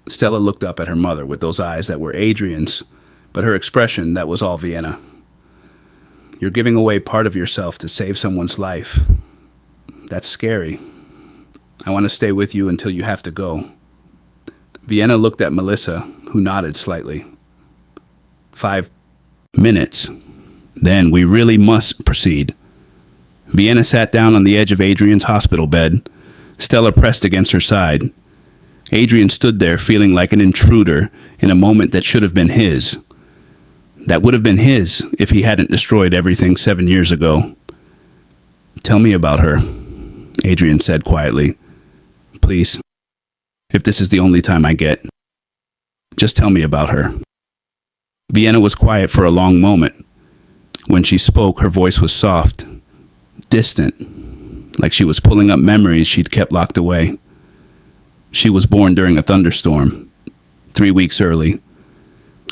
Stella looked up at her mother with those eyes that were Adrian's, but her expression, that was all Vienna. You're giving away part of yourself to save someone's life. That's scary. I want to stay with you until you have to go. Vienna looked at Melissa, who nodded slightly. 5 minutes. Then we really must proceed. Vienna sat down on the edge of Adrian's hospital bed. Stella pressed against her side. Adrian stood there feeling like an intruder in a moment that should have been his. That would have been his if he hadn't destroyed everything 7 years ago. "Tell me about her," Adrian said quietly. "Please, if this is the only time I get, just tell me about her." Vienna was quiet for a long moment. When she spoke, her voice was soft, distant, like she was pulling up memories she'd kept locked away. She was born during a thunderstorm, 3 weeks early.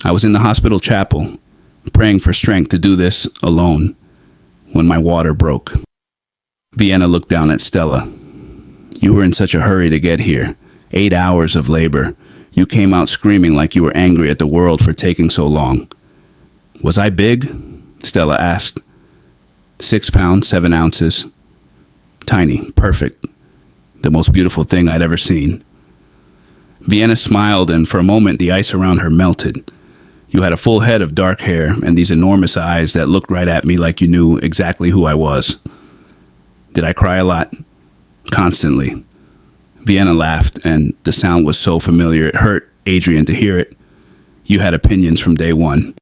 I was in the hospital chapel, praying for strength to do this alone, when my water broke. Vienna looked down at Stella. "You were in such a hurry to get here. 8 hours of labor. You came out screaming like you were angry at the world for taking so long." "Was I big?" Stella asked. 6 pounds, 7 ounces. Tiny, perfect. The most beautiful thing I'd ever seen. Vienna smiled, and for a moment the ice around her melted. "You had a full head of dark hair and these enormous eyes that looked right at me like you knew exactly who I was." "Did I cry a lot?" "Constantly." Vienna laughed, and the sound was so familiar it hurt Adrian to hear it. "You had opinions from day one.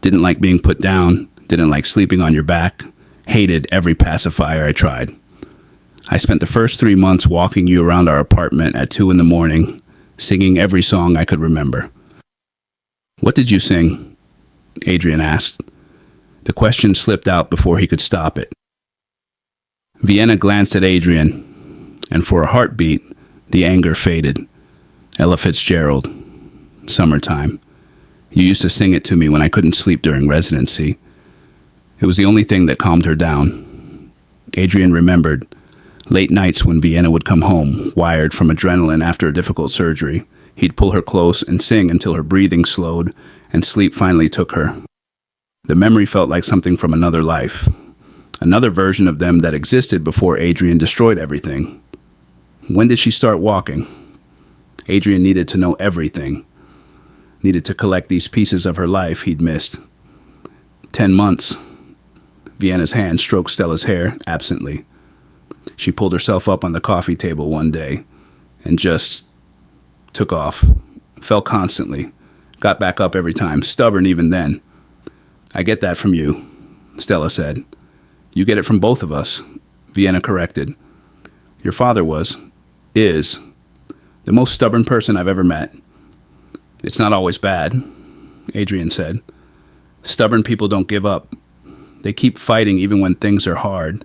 Didn't like being put down, didn't like sleeping on your back, hated every pacifier I tried. I spent the first 3 months walking you around our apartment at 2 in the morning, singing every song I could remember." "What did you sing?" Adrian asked. The question slipped out before he could stop it. Vienna glanced at Adrian, and for a heartbeat, the anger faded. "Ella Fitzgerald, Summertime. You used to sing it to me when I couldn't sleep during residency. It was the only thing that calmed her down." Adrian remembered late nights when Vienna would come home, wired from adrenaline after a difficult surgery. He'd pull her close and sing until her breathing slowed and sleep finally took her. The memory felt like something from another life, another version of them that existed before Adrian destroyed everything. When did she start walking? Adrian needed to know everything, needed to collect these pieces of her life he'd missed. 10 months. Vienna's hand stroked Stella's hair absently. She pulled herself up on the coffee table one day and just took off. Fell constantly. Got back up every time, stubborn even then. "I get that from you," Stella said. "You get it from both of us," Vienna corrected. "Your father is, the most stubborn person I've ever met." "It's not always bad," Adrian said. "Stubborn people don't give up. They keep fighting even when things are hard.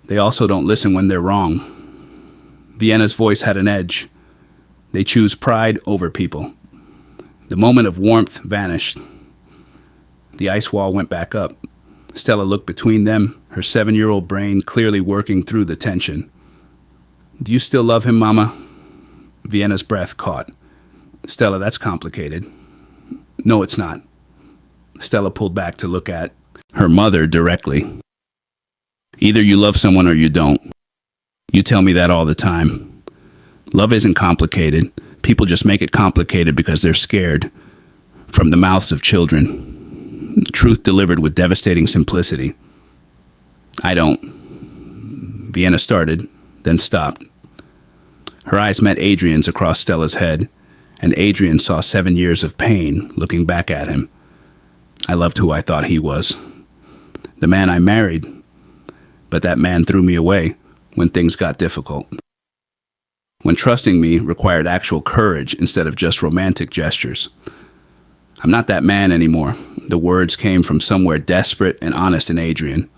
They also don't listen when they're wrong." Vienna's voice had an edge. "They choose pride over people." The moment of warmth vanished. The ice wall went back up. Stella looked between them, her 7-year-old brain clearly working through the tension. "Do you still love him, Mama?" Vienna's breath caught. "Stella, that's complicated." "No, it's not." Stella pulled back to look at her mother directly. "Either you love someone or you don't. You tell me that all the time. Love isn't complicated. People just make it complicated because they're scared. From the mouths of children. Truth delivered with devastating simplicity. I don't." Vienna started, then stopped. Her eyes met Adrian's across Stella's head, and Adrian saw 7 years of pain looking back at him. "I loved who I thought he was. The man I married. But that man threw me away when things got difficult. When trusting me required actual courage instead of just romantic gestures. I'm not that man anymore." The words came from somewhere desperate and honest in Adrian.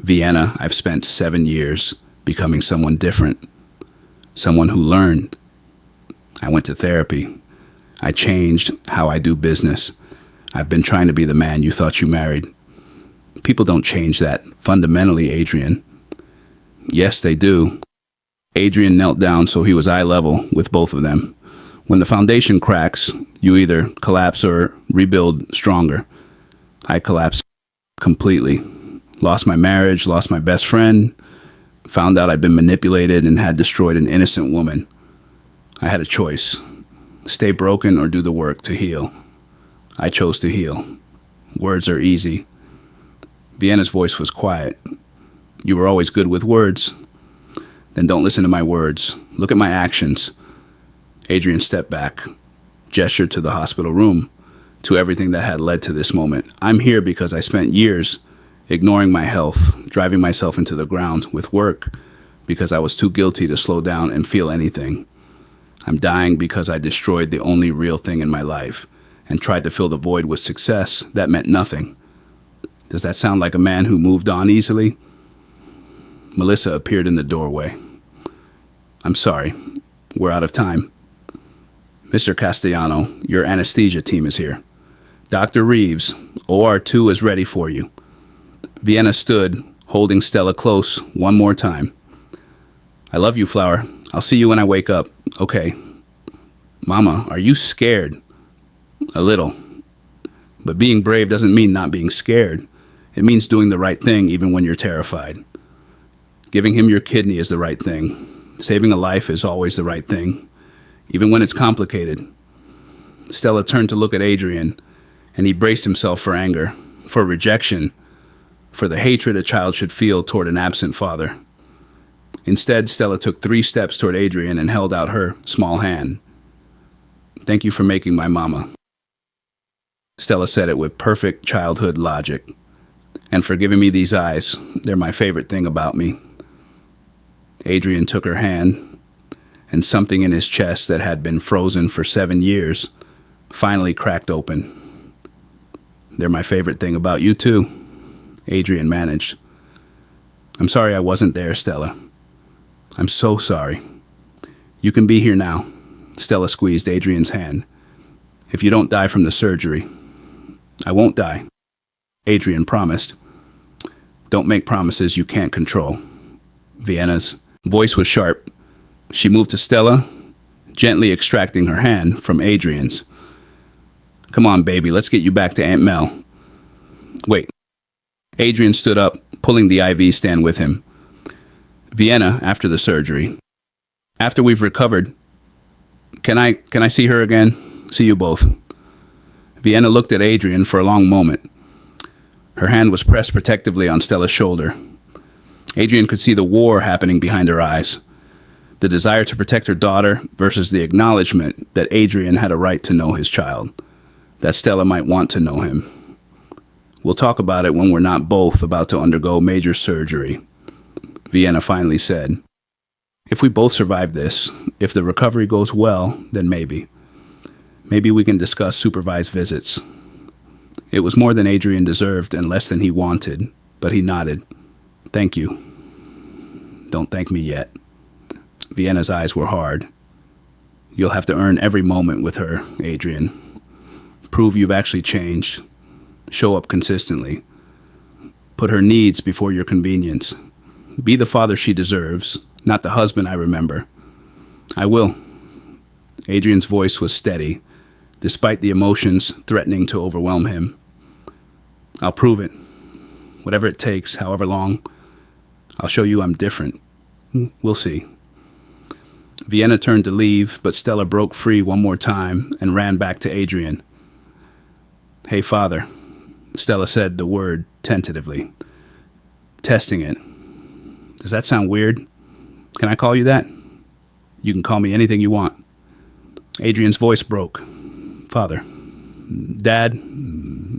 "Vienna, I've spent 7 years becoming someone different. Someone who learned. I went to therapy. I changed how I do business. I've been trying to be the man you thought you married. People don't change that fundamentally, Adrian." "Yes, they do." Adrian knelt down so he was eye level with both of them. "When the foundation cracks, you either collapse or rebuild stronger. I collapsed completely. Lost my marriage, lost my best friend, found out I'd been manipulated and had destroyed an innocent woman. I had a choice. Stay broken or do the work to heal. I chose to heal. Words are easy." Vienna's voice was quiet, You were always good with words. Then don't listen to my words. Look at my actions. Adrian stepped back, gestured to the hospital room, to everything that had led to this moment. I'm here because I spent years ignoring my health, driving myself into the ground with work because I was too guilty to slow down and feel anything. I'm dying because I destroyed the only real thing in my life and tried to fill the void with success that meant nothing. Does that sound like a man who moved on easily? Melissa appeared in the doorway. I'm sorry. We're out of time. Mr. Castellano, your anesthesia team is here. Dr. Reeves, OR2 is ready for you. Vienna stood, holding Stella close one more time. I love you, Flower. I'll see you when I wake up. Okay. Mama, are you scared? A little. But being brave doesn't mean not being scared. It means doing the right thing even when you're terrified. Giving him your kidney is the right thing. Saving a life is always the right thing, even when it's complicated. Stella turned to look at Adrian, and he braced himself for anger, for rejection, for the hatred a child should feel toward an absent father. Instead, Stella took 3 steps toward Adrian and held out her small hand. Thank you for making my mama. Stella said it with perfect childhood logic. And for giving me these eyes. They're my favorite thing about me. Adrian took her hand, and something in his chest that had been frozen for 7 years finally cracked open. They're my favorite thing about you, too, Adrian managed. I'm sorry I wasn't there, Stella. I'm so sorry. You can be here now. Stella squeezed Adrian's hand. If you don't die from the surgery. I won't die, Adrian promised. Don't make promises you can't control. Vienna's voice was sharp. She moved to Stella, gently extracting her hand from Adrian's. Come on, baby, let's get you back to Aunt Mel. Wait. Adrian stood up, pulling the IV stand with him. Vienna, after the surgery. After we've recovered, can I see her again? See you both. Vienna looked at Adrian for a long moment. Her hand was pressed protectively on Stella's shoulder. Adrian could see the war happening behind her eyes. The desire to protect her daughter versus the acknowledgement that Adrian had a right to know his child, that Stella might want to know him. We'll talk about it when we're not both about to undergo major surgery, Vienna finally said. If we both survive this, if the recovery goes well, then maybe. Maybe we can discuss supervised visits. It was more than Adrian deserved and less than he wanted, but he nodded. Thank you. Don't thank me yet. Vienna's eyes were hard. You'll have to earn every moment with her, Adrian. Prove you've actually changed. Show up consistently. Put her needs before your convenience. Be the father she deserves, not the husband I remember. I will. Adrian's voice was steady, despite the emotions threatening to overwhelm him. I'll prove it. Whatever it takes, however long. I'll show you I'm different. We'll see. Vienna turned to leave, but Stella broke free one more time and ran back to Adrian. Hey, father. Stella said the word tentatively. Testing it. Does that sound weird? Can I call you that? You can call me anything you want. Adrian's voice broke. Father. Dad.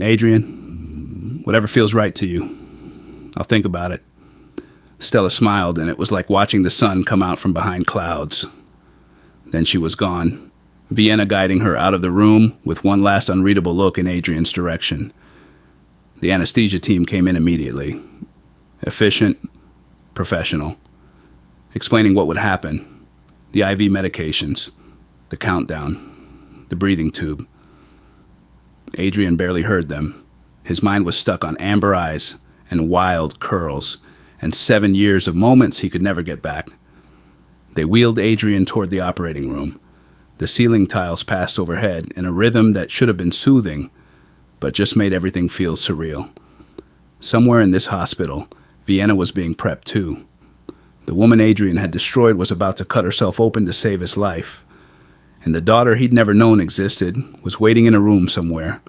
Adrian. Whatever feels right to you. I'll think about it. Stella smiled, and it was like watching the sun come out from behind clouds. Then she was gone, Vienna guiding her out of the room with one last unreadable look in Adrian's direction. The anesthesia team came in immediately. Efficient, professional. Explaining what would happen. The IV medications. The countdown. The breathing tube. Adrian barely heard them. His mind was stuck on amber eyes and wild curls and 7 years of moments he could never get back. They wheeled Adrian toward the operating room. The ceiling tiles passed overhead in a rhythm that should have been soothing, but just made everything feel surreal. Somewhere in this hospital, Vienna was being prepped too. The woman Adrian had destroyed was about to cut herself open to save his life. And the daughter he'd never known existed was waiting in a room somewhere,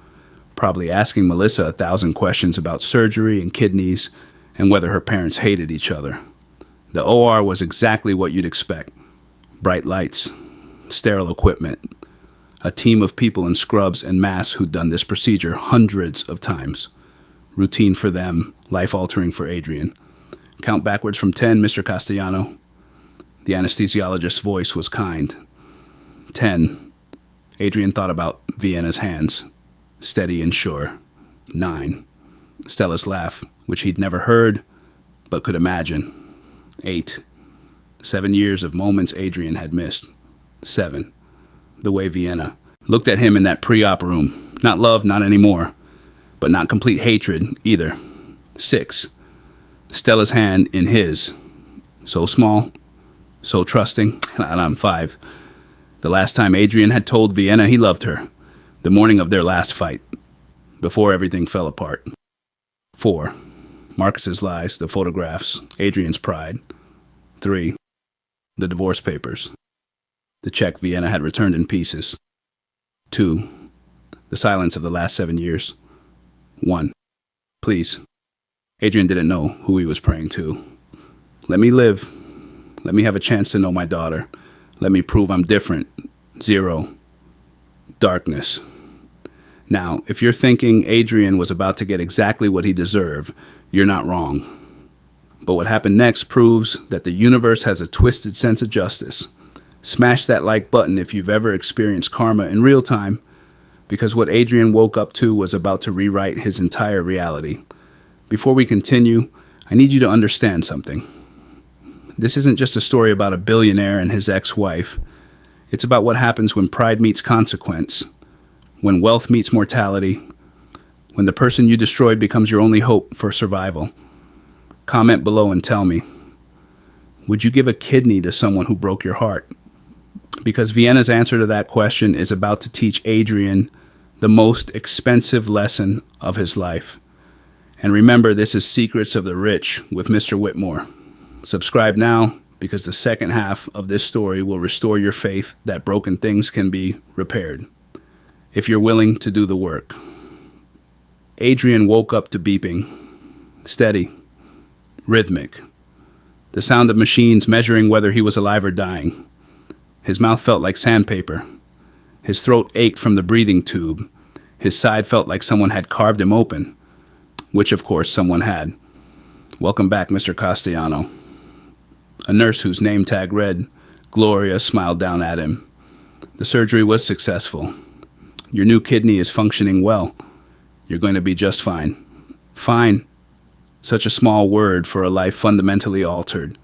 probably asking Melissa 1,000 questions about surgery and kidneys, and whether her parents hated each other. The OR was exactly what you'd expect. Bright lights, sterile equipment, a team of people in scrubs and masks who'd done this procedure hundreds of times. Routine for them, life-altering for Adrian. Count backwards from 10, Mr. Castellano. The anesthesiologist's voice was kind. 10. Adrian thought about Vienna's hands, steady and sure. 9. Stella's laugh, which he'd never heard, but could imagine. 8. 7 years of moments Adrian had missed. 7. The way Vienna looked at him in that pre-op room. Not love, not anymore, but not complete hatred either. 6. Stella's hand in his. So small, so trusting. And I'm 5. The last time Adrian had told Vienna he loved her. The morning of their last fight. Before everything fell apart. 4. Marcus's lies, the photographs, Adrian's pride. 3. The divorce papers. The check Vienna had returned in pieces. 2. The silence of the last 7 years. 1. Please. Adrian didn't know who he was praying to. Let me live. Let me have a chance to know my daughter. Let me prove I'm different. 0. Darkness. Now, if you're thinking Adrian was about to get exactly what he deserved, you're not wrong. But what happened next proves that the universe has a twisted sense of justice. Smash that like button if you've ever experienced karma in real time, because what Adrian woke up to was about to rewrite his entire reality. Before we continue, I need you to understand something. This isn't just a story about a billionaire and his ex-wife. It's about what happens when pride meets consequence, when wealth meets mortality, when the person you destroyed becomes your only hope for survival. Comment below and tell me, would you give a kidney to someone who broke your heart? Because Vienna's answer to that question is about to teach Adrian the most expensive lesson of his life. And remember, this is Secrets of the Rich with Mr. Whitmore. Subscribe now, because the second half of this story will restore your faith that broken things can be repaired, if you're willing to do the work. Adrian woke up to beeping. Steady. Rhythmic. The sound of machines measuring whether he was alive or dying. His mouth felt like sandpaper. His throat ached from the breathing tube. His side felt like someone had carved him open, which of course someone had. Welcome back, Mr. Castellano. A nurse whose name tag read Gloria smiled down at him. The surgery was successful. Your new kidney is functioning well. You're going to be just fine. Fine. Such a small word for a life fundamentally altered.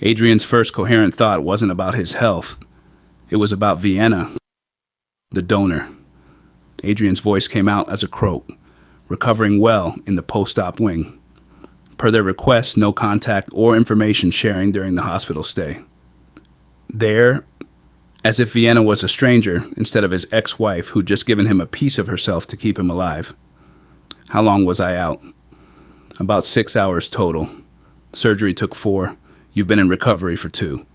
Adrian's first coherent thought wasn't about his health. It was about Vienna, the donor. Adrian's voice came out as a croak, recovering well in the post-op wing. Per their request, no contact or information sharing during the hospital stay. There, as if Vienna was a stranger instead of his ex-wife who'd just given him a piece of herself to keep him alive. How long was I out? About 6 hours total. Surgery took 4. You've been in recovery for 2.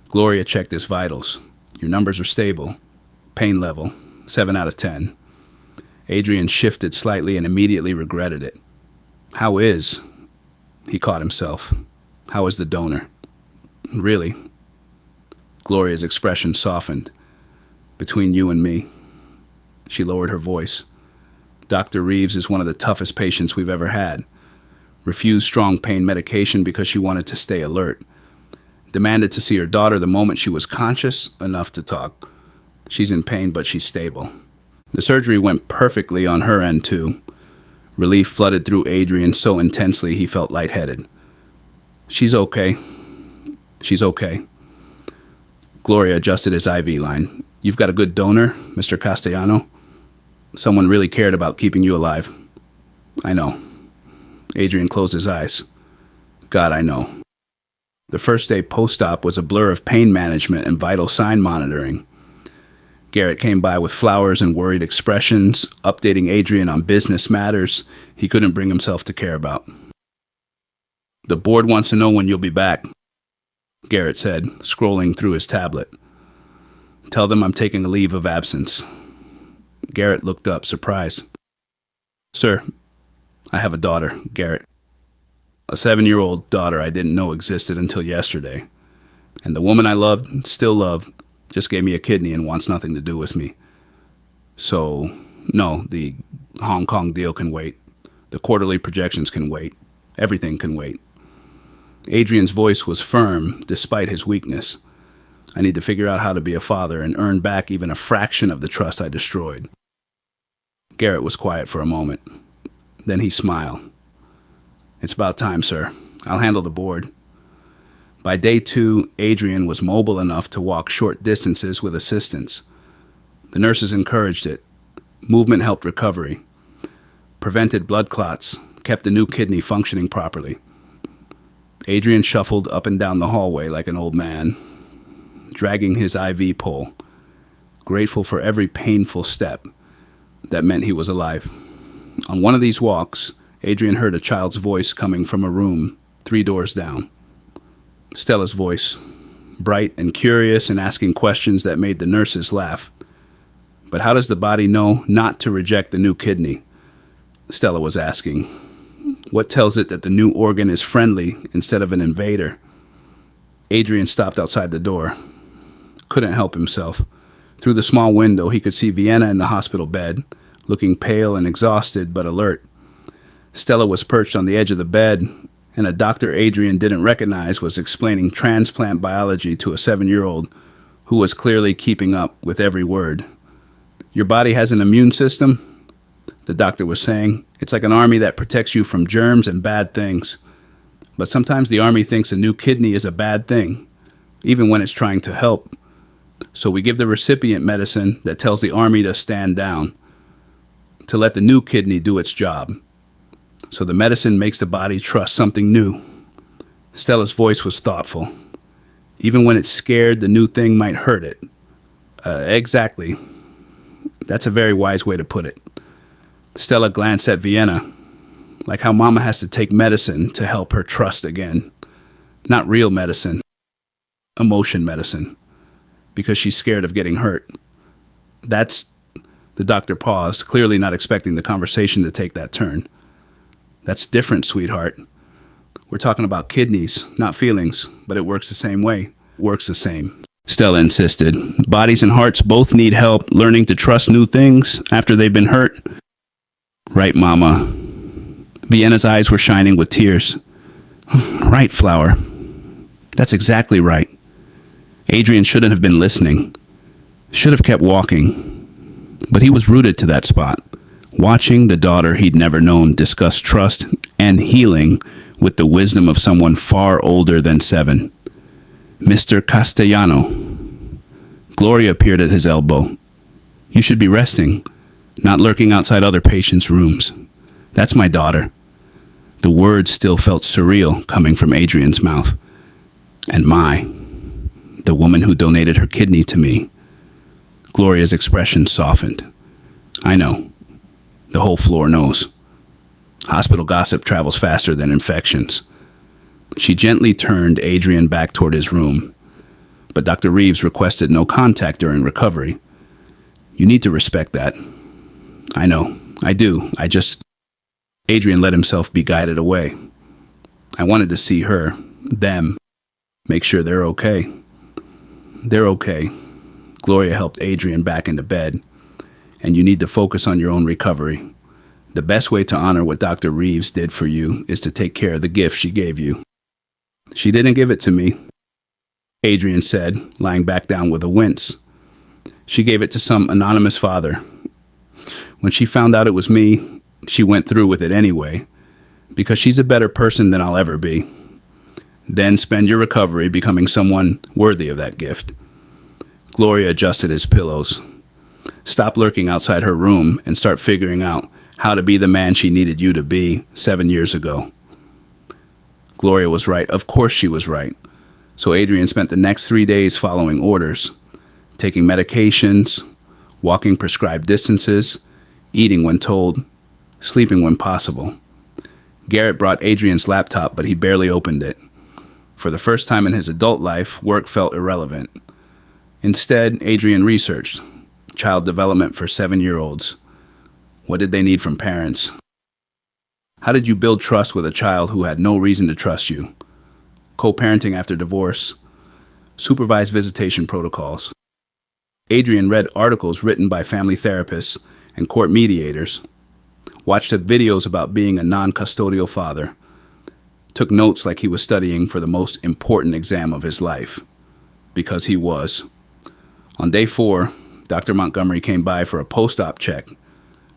Gloria checked his vitals. Your numbers are stable. Pain level, 7 out of 10. Adrian shifted slightly and immediately regretted it. How is? He caught himself. How is the donor? Really? Gloria's expression softened. Between you and me. She lowered her voice. Dr. Reeves is one of the toughest patients we've ever had. Refused strong pain medication because she wanted to stay alert. Demanded to see her daughter the moment she was conscious enough to talk. She's in pain, but she's stable. The surgery went perfectly on her end, too. Relief flooded through Adrian so intensely he felt lightheaded. She's okay. She's okay. Gloria adjusted his IV line. You've got a good donor, Mr. Castellano. Someone really cared about keeping you alive. I know. Adrian closed his eyes. God, I know. The first day post-op was a blur of pain management and vital sign monitoring. Garrett came by with flowers and worried expressions, updating Adrian on business matters he couldn't bring himself to care about. The board wants to know when you'll be back, Garrett said, scrolling through his tablet. Tell them I'm taking a leave of absence. Garrett looked up, surprised. Sir, I have a daughter, Garrett. A 7-year-old daughter I didn't know existed until yesterday. And the woman I loved, still love, just gave me a kidney and wants nothing to do with me. So, no, the Hong Kong deal can wait. The quarterly projections can wait. Everything can wait. Adrian's voice was firm despite his weakness. I need to figure out how to be a father and earn back even a fraction of the trust I destroyed. Garrett was quiet for a moment. Then he smiled. It's about time, sir. I'll handle the board. By day 2, Adrian was mobile enough to walk short distances with assistance. The nurses encouraged it. Movement helped recovery. Prevented blood clots, kept the new kidney functioning properly. Adrian shuffled up and down the hallway like an old man, dragging his IV pole, grateful for every painful step that meant he was alive. On one of these walks, Adrian heard a child's voice coming from a room 3 doors down. Stella's voice, bright and curious and asking questions that made the nurses laugh. But how does the body know not to reject the new kidney? Stella was asking. What tells it that the new organ is friendly instead of an invader? Adrian stopped outside the door. Couldn't help himself. Through the small window, he could see Vienna in the hospital bed, looking pale and exhausted but alert. Stella was perched on the edge of the bed, and a doctor Adrian didn't recognize was explaining transplant biology to a 7-year-old who was clearly keeping up with every word. Your body has an immune system, the doctor was saying. It's like an army that protects you from germs and bad things. But sometimes the army thinks a new kidney is a bad thing, even when it's trying to help. So we give the recipient medicine that tells the army to stand down, to let the new kidney do its job. So the medicine makes the body trust something new. Stella's voice was thoughtful. Even when it's scared the new thing might hurt it. Exactly. That's a very wise way to put it. Stella glanced at Vienna, like how Mama has to take medicine to help her trust again. Not real medicine, emotion medicine, because she's scared of getting hurt. The doctor paused, clearly not expecting the conversation to take that turn. That's different, sweetheart. We're talking about kidneys, not feelings, but it works the same way. Works the same. Stella insisted. Bodies and hearts both need help learning to trust new things after they've been hurt. Right, Mama. Vienna's eyes were shining with tears. Right, Flower. That's exactly right. Adrian shouldn't have been listening. Should have kept walking. But he was rooted to that spot, watching the daughter he'd never known discuss trust and healing with the wisdom of someone far older than 7. Mr. Castellano. Gloria appeared at his elbow. You should be resting, not lurking outside other patients' rooms. That's my daughter. The words still felt surreal coming from Adrian's mouth. And the woman who donated her kidney to me. Gloria's expression softened. I know. The whole floor knows. Hospital gossip travels faster than infections. She gently turned Adrian back toward his room, but Dr. Reeves requested no contact during recovery. You need to respect that. I know. I do. Adrian let himself be guided away. I wanted to see her, them, make sure they're okay. They're okay. Gloria helped Adrian back into bed, and you need to focus on your own recovery. The best way to honor what Dr. Reeves did for you is to take care of the gift she gave you. She didn't give it to me, Adrian said, lying back down with a wince. She gave it to some anonymous father. When she found out it was me, she went through with it anyway, because she's a better person than I'll ever be. Then spend your recovery becoming someone worthy of that gift. Gloria adjusted his pillows. Stop lurking outside her room and start figuring out how to be the man she needed you to be 7 years ago. Gloria was right. Of course she was right. So Adrian spent the next 3 days following orders, taking medications, walking prescribed distances, eating when told, sleeping when possible. Garrett brought Adrian's laptop, but he barely opened it. For the first time in his adult life, work felt irrelevant. Instead, Adrian researched child development for 7-year-olds. What did they need from parents? How did you build trust with a child who had no reason to trust you? Co-parenting after divorce. Supervised visitation protocols. Adrian read articles written by family therapists and court mediators, watched videos about being a non-custodial father, took notes like he was studying for the most important exam of his life, because he was. On day 4, Dr. Montgomery came by for a post-op check.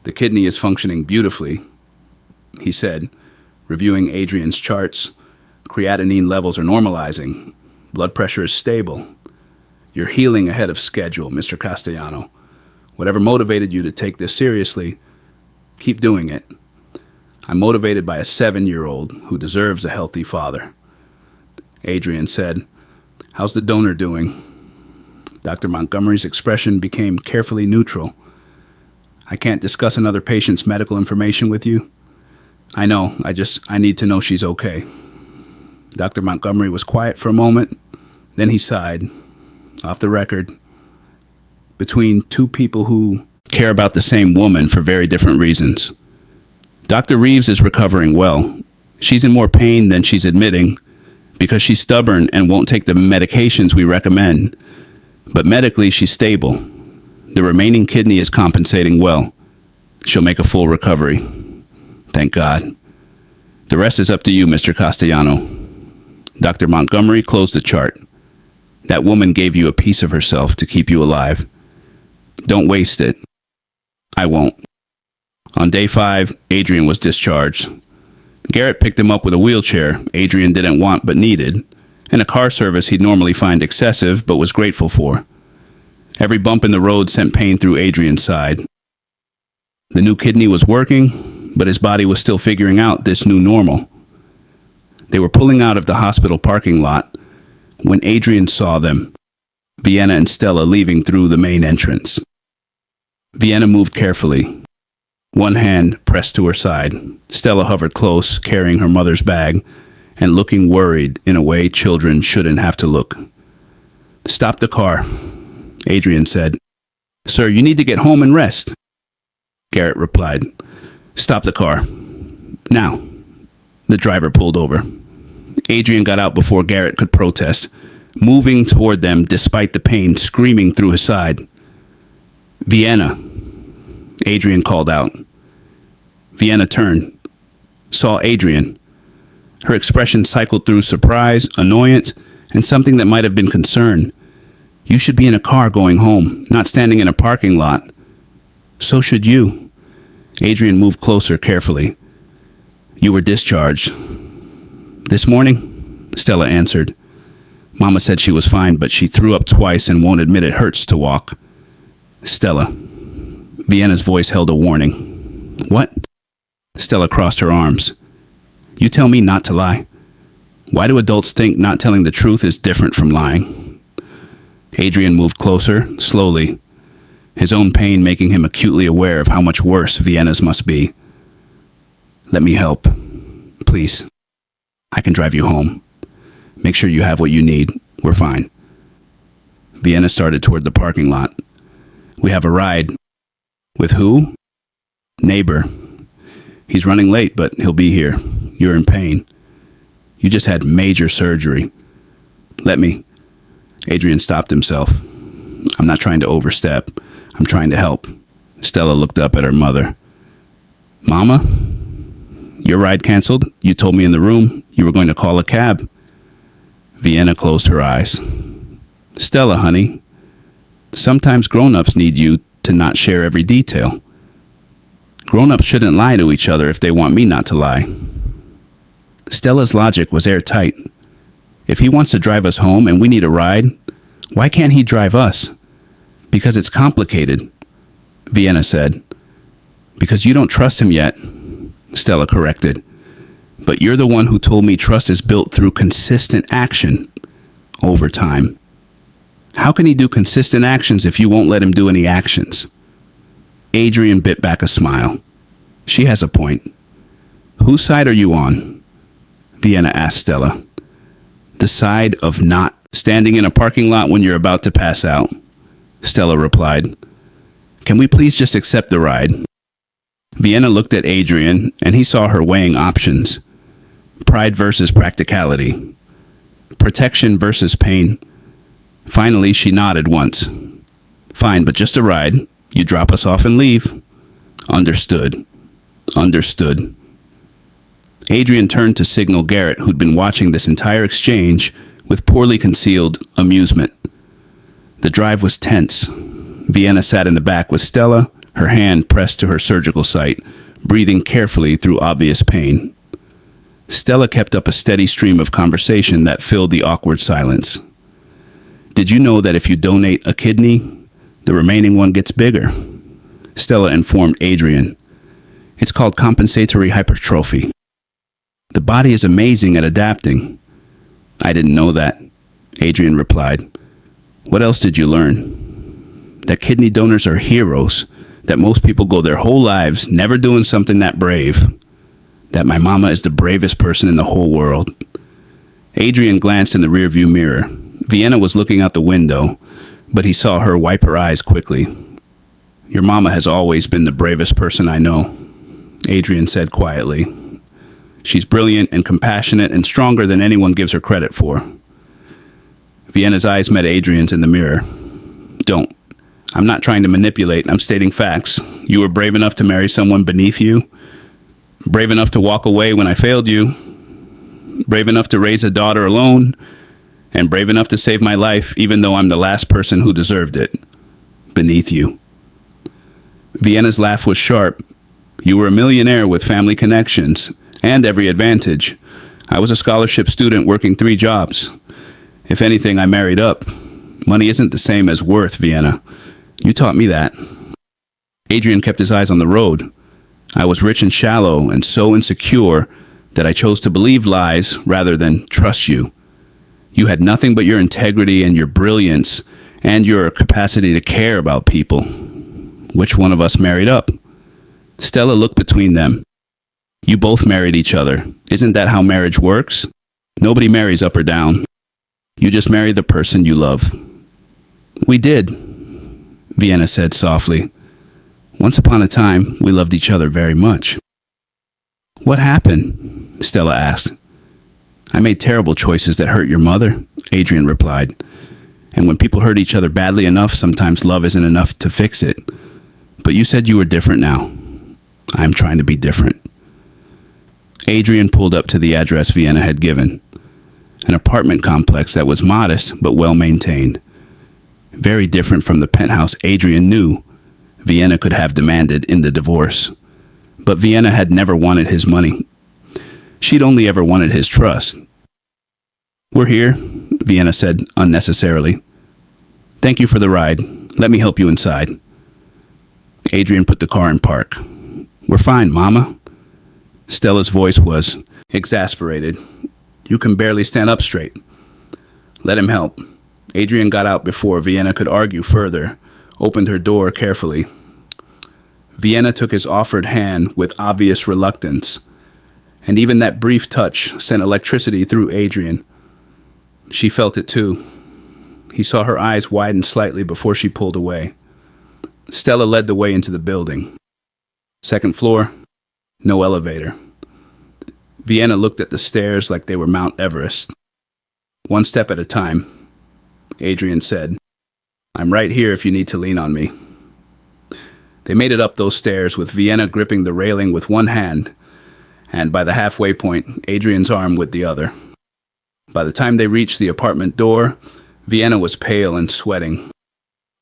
The kidney is functioning beautifully, he said, reviewing Adrian's charts. Creatinine levels are normalizing. Blood pressure is stable. You're healing ahead of schedule, Mr. Castellano. Whatever motivated you to take this seriously, keep doing it. I'm motivated by a 7-year-old who deserves a healthy father. Adrian said, "How's the donor doing?" Dr. Montgomery's expression became carefully neutral. "I can't discuss another patient's medical information with you. I know, I need to know she's okay." Dr. Montgomery was quiet for a moment, then he sighed, off the record, between two people who care about the same woman for very different reasons. Dr. Reeves is recovering well. She's in more pain than she's admitting because she's stubborn and won't take the medications we recommend. But medically, she's stable. The remaining kidney is compensating well. She'll make a full recovery. Thank God. The rest is up to you, Mr. Castellano. Dr. Montgomery closed the chart. That woman gave you a piece of herself to keep you alive. Don't waste it. I won't. On day 5, Adrian was discharged. Garrett picked him up with a wheelchair Adrian didn't want but needed, and a car service he'd normally find excessive but was grateful for. Every bump in the road sent pain through Adrian's side. The new kidney was working, but his body was still figuring out this new normal. They were pulling out of the hospital parking lot when Adrian saw them, Vienna and Stella leaving through the main entrance. Vienna moved carefully, one hand pressed to her side. Stella hovered close, carrying her mother's bag and looking worried in a way children shouldn't have to look. "Stop the car," Adrian said. "Sir, you need to get home and rest." Garrett replied, "Stop the car. Now." The driver pulled over. Adrian got out before Garrett could protest, moving toward them despite the pain screaming through his side. "Vienna," Adrian called out. Vienna turned, saw Adrian. Her expression cycled through surprise, annoyance, and something that might have been concern. "You should be in a car going home, not standing in a parking lot." "So should you." Adrian moved closer carefully. "You were discharged." "This morning?" Stella answered. "Mama said she was fine, but she threw up twice and won't admit it hurts to walk." "Stella." Vienna's voice held a warning. "What?" Stella crossed her arms. "You tell me not to lie. Why do adults think not telling the truth is different from lying?" Adrian moved closer, slowly, his own pain making him acutely aware of how much worse Vienna's must be. "Let me help. Please. I can drive you home. Make sure you have what you need. We're fine." Vienna started toward the parking lot. "We have a ride." "With who?" "Neighbor. He's running late, but he'll be here. You're in pain. You just had major surgery. Let me." Adrian stopped himself. "I'm not trying to overstep. I'm trying to help." Stella looked up at her mother. "Mama? Your ride canceled? You told me in the room you were going to call a cab." Vienna closed her eyes. "Stella, honey, sometimes grown-ups need you to not share every detail. Grown-ups shouldn't lie to each other if they want me not to lie." Stella's logic was airtight. If he wants to drive us home and we need a ride, why can't he drive us? "Because it's complicated," Vienna said. "Because you don't trust him yet," Stella corrected. "But you're the one who told me trust is built through consistent action over time. How can he do consistent actions if you won't let him do any actions?" Adrian bit back a smile. She has a point. "Whose side are you on?" Vienna asked Stella. "The side of not standing in a parking lot when you're about to pass out," Stella replied. "Can we please just accept the ride?" Vienna looked at Adrian, and he saw her weighing options. Pride versus practicality. Protection versus pain. Finally, she nodded once. Fine, but just a ride. You drop us off and leave. Understood. Understood. Adrian turned to signal Garrett, who'd been watching this entire exchange with poorly concealed amusement. The drive was tense. Vienna sat in the back with Stella, her hand pressed to her surgical site, breathing carefully through obvious pain. Stella kept up a steady stream of conversation that filled the awkward silence. Did you know that if you donate a kidney, the remaining one gets bigger? Stella informed Adrian. It's called compensatory hypertrophy. The body is amazing at adapting. I didn't know that, Adrian replied. What else did you learn? That kidney donors are heroes, that most people go their whole lives never doing something that brave. That my mama is the bravest person in the whole world. Adrian glanced in the rearview mirror. Vienna was looking out the window, but he saw her wipe her eyes quickly. Your mama has always been the bravest person I know, Adrian said quietly. She's brilliant and compassionate and stronger than anyone gives her credit for. Vienna's eyes met Adrian's in the mirror. Don't. I'm not trying to manipulate. I'm stating facts. You were brave enough to marry someone beneath you. Brave enough to walk away when I failed you. Brave enough to raise a daughter alone. And brave enough to save my life even though I'm the last person who deserved it. Beneath you. Vienna's laugh was sharp. You were a millionaire with family connections and every advantage. I was a scholarship student working 3 jobs. If anything, I married up. Money isn't the same as worth, Vienna. You taught me that. Adrian kept his eyes on the road. I was rich and shallow and so insecure that I chose to believe lies rather than trust you. You had nothing but your integrity and your brilliance and your capacity to care about people. Which one of us married up? Stella looked between them. You both married each other. Isn't that how marriage works? Nobody marries up or down. You just marry the person you love. We did, Vienna said softly. Once upon a time, we loved each other very much. What happened? Stella asked. I made terrible choices that hurt your mother, Adrian replied. And when people hurt each other badly enough, sometimes love isn't enough to fix it. But you said you were different now. I'm trying to be different. Adrian pulled up to the address Vienna had given. An apartment complex that was modest but well maintained. Very different from the penthouse Adrian knew Vienna could have demanded in the divorce. But Vienna had never wanted his money. She'd only ever wanted his trust. We're here, Vienna said unnecessarily. Thank you for the ride. Let me help you inside. Adrian put the car in park. We're fine, Mama. Stella's voice was exasperated. You can barely stand up straight. Let him help. Adrian got out before Vienna could argue further, opened her door carefully. Vienna took his offered hand with obvious reluctance, and even that brief touch sent electricity through Adrian. She felt it too. He saw her eyes widen slightly before she pulled away. Stella led the way into the building. Second floor, no elevator. Vienna looked at the stairs like they were Mount Everest. One step at a time, Adrian said. I'm right here if you need to lean on me. They made it up those stairs with Vienna gripping the railing with one hand, and by the halfway point, Adrian's arm with the other. By the time they reached the apartment door, Vienna was pale and sweating.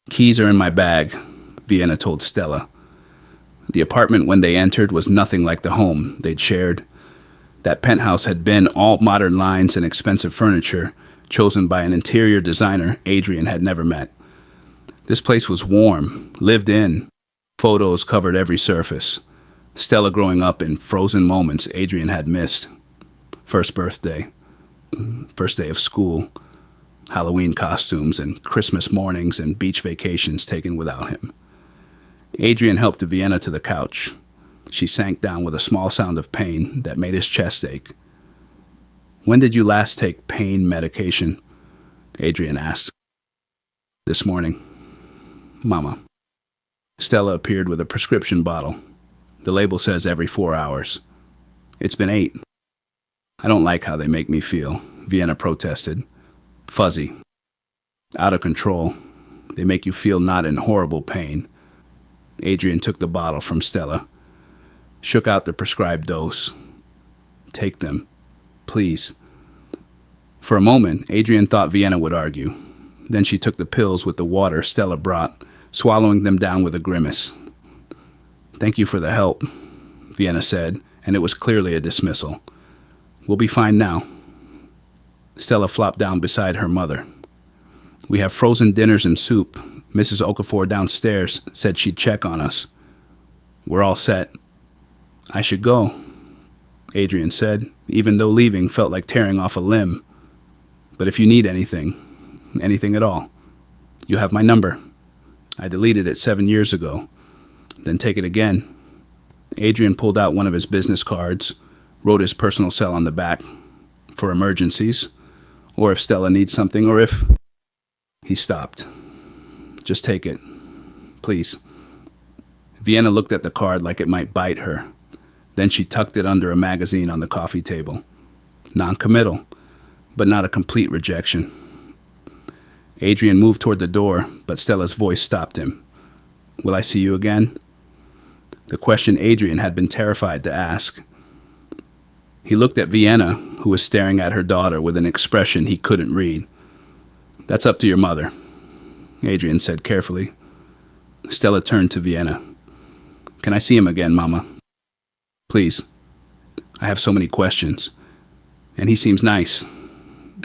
Keys are in my bag, Vienna told Stella. The apartment when they entered was nothing like the home they'd shared. That penthouse had been all modern lines and expensive furniture, chosen by an interior designer Adrian had never met. This place was warm, lived in. Photos covered every surface. Stella growing up in frozen moments Adrian had missed. First birthday, first day of school, Halloween costumes and Christmas mornings and beach vacations taken without him. Adrian helped Vienna to the couch. She sank down with a small sound of pain that made his chest ache. When did you last take pain medication? Adrian asked. This morning. Mama. Stella appeared with a prescription bottle. The label says every 4 hours. It's been 8. I don't like how they make me feel, Vienna protested. Fuzzy. Out of control. They make you feel not in horrible pain. Adrian took the bottle from Stella, shook out the prescribed dose. Take them, please. For a moment, Adrian thought Vienna would argue. Then she took the pills with the water Stella brought, swallowing them down with a grimace. Thank you for the help, Vienna said, and it was clearly a dismissal. We'll be fine now. Stella flopped down beside her mother. We have frozen dinners and soup. Mrs. Okafor downstairs said she'd check on us. We're all set. I should go, Adrian said, even though leaving felt like tearing off a limb. But if you need anything at all, you have my number. I deleted it 7 years ago. Then take it again. Adrian pulled out one of his business cards, wrote his personal cell on the back, for emergencies, or if Stella needs something, or if... He stopped. Just take it, please. Vienna looked at the card like it might bite her. Then she tucked it under a magazine on the coffee table. Non-committal, but not a complete rejection. Adrian moved toward the door, but Stella's voice stopped him. Will I see you again? The question Adrian had been terrified to ask. He looked at Vienna, who was staring at her daughter with an expression he couldn't read. That's up to your mother, Adrian said carefully. Stella turned to Vienna. Can I see him again, Mama? Please. I have so many questions. And he seems nice.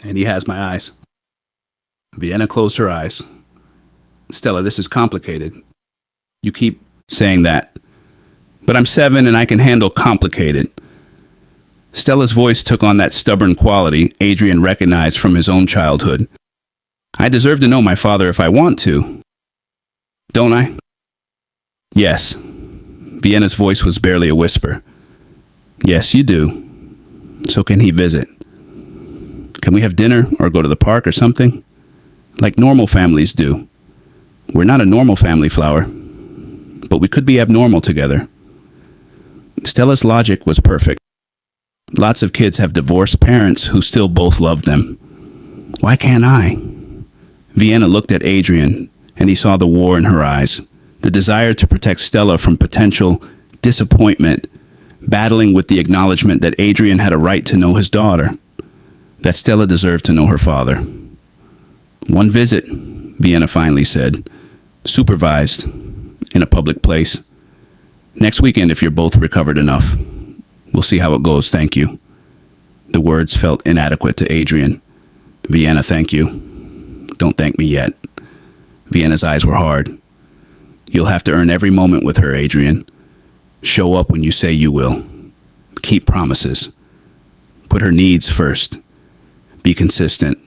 And he has my eyes. Vienna closed her eyes. Stella, this is complicated. You keep saying that. But I'm 7 and I can handle complicated. Stella's voice took on that stubborn quality Adrian recognized from his own childhood. I deserve to know my father if I want to. Don't I? Yes. Vienna's voice was barely a whisper. Yes, you do. So can he visit? Can we have dinner or go to the park or something? Like normal families do. We're not a normal family, Flower. But we could be abnormal together. Stella's logic was perfect. Lots of kids have divorced parents who still both love them. Why can't I? Vienna looked at Adrian, and he saw the war in her eyes, the desire to protect Stella from potential disappointment, battling with the acknowledgement that Adrian had a right to know his daughter, that Stella deserved to know her father. One visit, Vienna finally said, supervised, in a public place. Next weekend if you're both recovered enough. We'll see how it goes, thank you. The words felt inadequate to Adrian. Vienna, thank you. Don't thank me yet. Vienna's eyes were hard. You'll have to earn every moment with her, Adrian. Show up when you say you will. Keep promises. Put her needs first. Be consistent.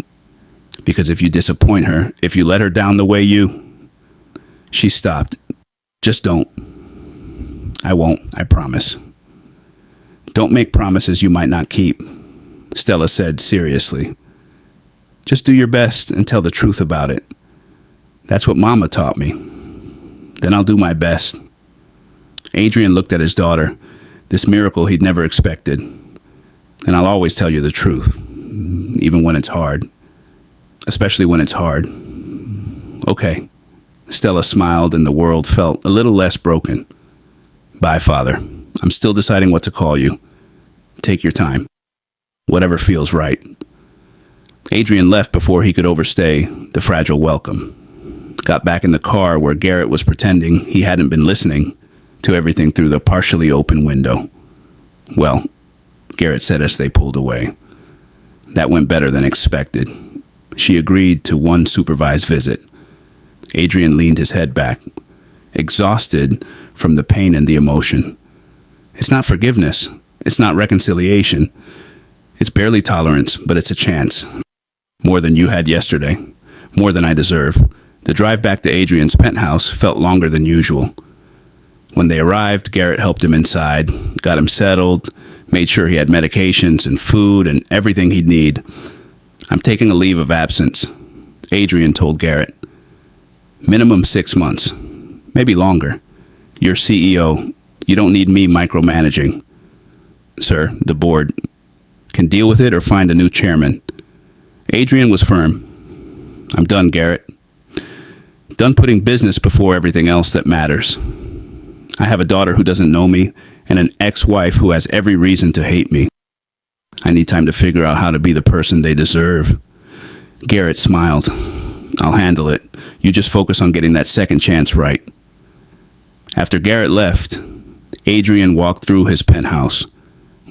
Because if you disappoint her, if you let her down the way you... She stopped. Just don't. I won't, I promise. Don't make promises you might not keep, Stella said seriously. Just do your best and tell the truth about it. That's what Mama taught me. Then I'll do my best. Adrian looked at his daughter, this miracle he'd never expected. And I'll always tell you the truth, even when it's hard. Especially when it's hard. Okay. Stella smiled and the world felt a little less broken. Bye, Father. I'm still deciding what to call you. Take your time. Whatever feels right. Adrian left before he could overstay the fragile welcome. Got back in the car where Garrett was pretending he hadn't been listening to everything through the partially open window. Well, Garrett said as they pulled away. That went better than expected. She agreed to one supervised visit. Adrian leaned his head back, exhausted from the pain and the emotion. It's not forgiveness. It's not reconciliation. It's barely tolerance, but it's a chance. More than you had yesterday. More than I deserve. The drive back to Adrian's penthouse felt longer than usual. When they arrived, Garrett helped him inside, got him settled, made sure he had medications and food and everything he'd need. I'm taking a leave of absence, Adrian told Garrett. Minimum 6 months. Maybe longer. You're CEO. You don't need me micromanaging. Sir, the board can deal with it or find a new chairman. Adrian was firm. I'm done, Garrett. Done putting business before everything else that matters. I have a daughter who doesn't know me and an ex-wife who has every reason to hate me. I need time to figure out how to be the person they deserve. Garrett smiled. I'll handle it. You just focus on getting that second chance right. After Garrett left, Adrian walked through his penthouse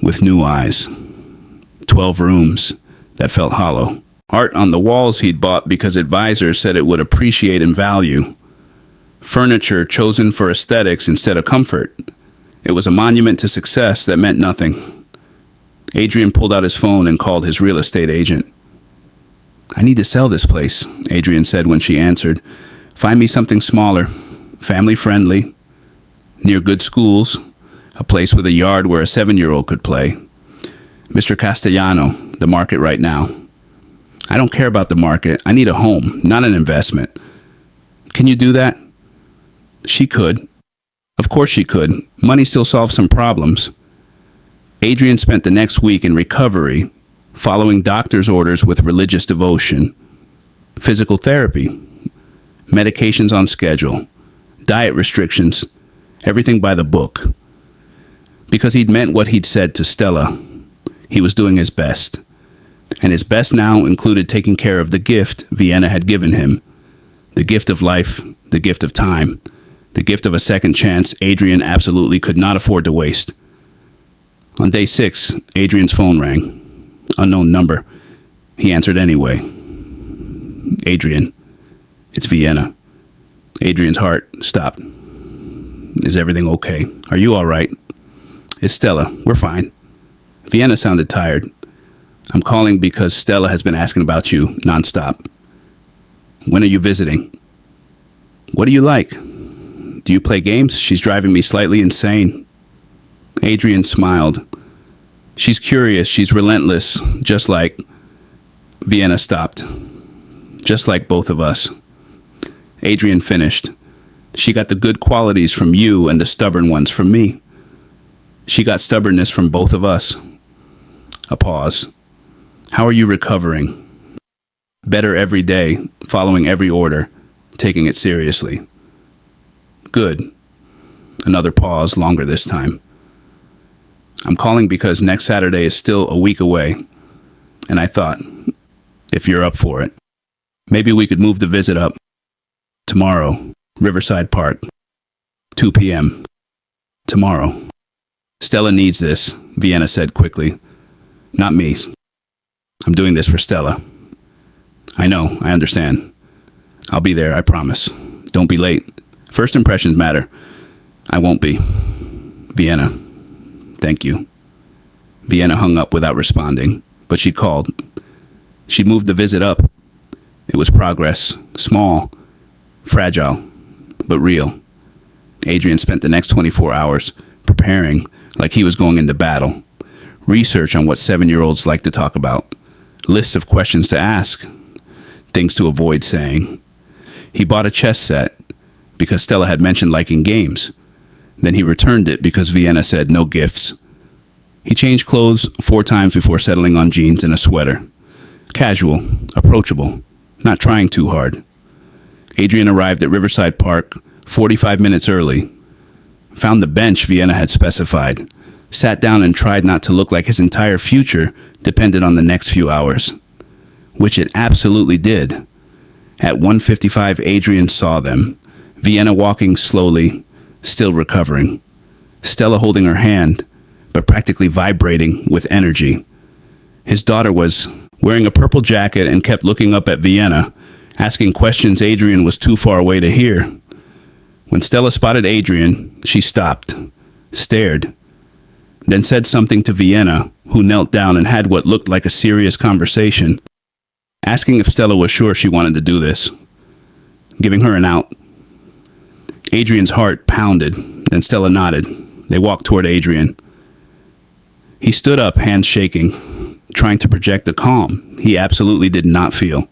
with new eyes. 12 rooms that felt hollow. Art on the walls he'd bought because advisors said it would appreciate in value. Furniture chosen for aesthetics instead of comfort. It was a monument to success that meant nothing. Adrian pulled out his phone and called his real estate agent. I need to sell this place, Adrian said when she answered. Find me something smaller, family-friendly, near good schools, a place with a yard where a 7-year-old could play. Mr. Castellano, the market right now. I don't care about the market. I need a home, not an investment. Can you do that? She could. Of course she could. Money still solves some problems. Adrian spent the next week in recovery, following doctor's orders with religious devotion, physical therapy, medications on schedule, diet restrictions, everything by the book. Because he'd meant what he'd said to Stella, he was doing his best. And his best now included taking care of the gift Vienna had given him. The gift of life, the gift of time, the gift of a second chance Adrian absolutely could not afford to waste. On day 6, Adrian's phone rang. Unknown number. He answered anyway. Adrian. It's Vienna. Adrian's heart stopped. Is everything okay? Are you all right? It's Stella. We're fine. Vienna sounded tired. I'm calling because Stella has been asking about you nonstop. When are you visiting? What do you like? Do you play games? She's driving me slightly insane. Adrian smiled. She's curious. She's relentless. Just like... Vienna stopped. Just like both of us. Adrian finished. She got the good qualities from you and the stubborn ones from me. She got stubbornness from both of us. A pause. How are you recovering? Better every day, following every order, taking it seriously. Good. Another pause, longer this time. I'm calling because next Saturday is still a week away, and I thought, if you're up for it, maybe we could move the visit up. Tomorrow, Riverside Park, 2 p.m. Tomorrow. Stella needs this, Vienna said quickly. Not me. I'm doing this for Stella. I know, I understand. I'll be there, I promise. Don't be late. First impressions matter. I won't be. Vienna. Thank you. Vienna hung up without responding, but she called. She moved the visit up. It was progress. Small. Fragile. But real. Adrian spent the next 24 hours preparing like he was going into battle. Research on what 7-year-olds like to talk about. Lists of questions to ask. Things to avoid saying. He bought a chess set because Stella had mentioned liking games. Then he returned it because Vienna said no gifts. He changed clothes 4 times before settling on jeans and a sweater. Casual, approachable, not trying too hard. Adrian arrived at Riverside Park 45 minutes early. Found the bench Vienna had specified. Sat down and tried not to look like his entire future depended on the next few hours. Which it absolutely did. At 1:55, Adrian saw them. Vienna walking slowly, still recovering. Stella holding her hand, but practically vibrating with energy. His daughter was wearing a purple jacket and kept looking up at Vienna, asking questions Adrian was too far away to hear. When Stella spotted Adrian, she stopped, stared, then said something to Vienna, who knelt down and had what looked like a serious conversation, asking if Stella was sure she wanted to do this, giving her an out. Adrian's heart pounded, then Stella nodded. They walked toward Adrian. He stood up, hands shaking, trying to project a calm he absolutely did not feel.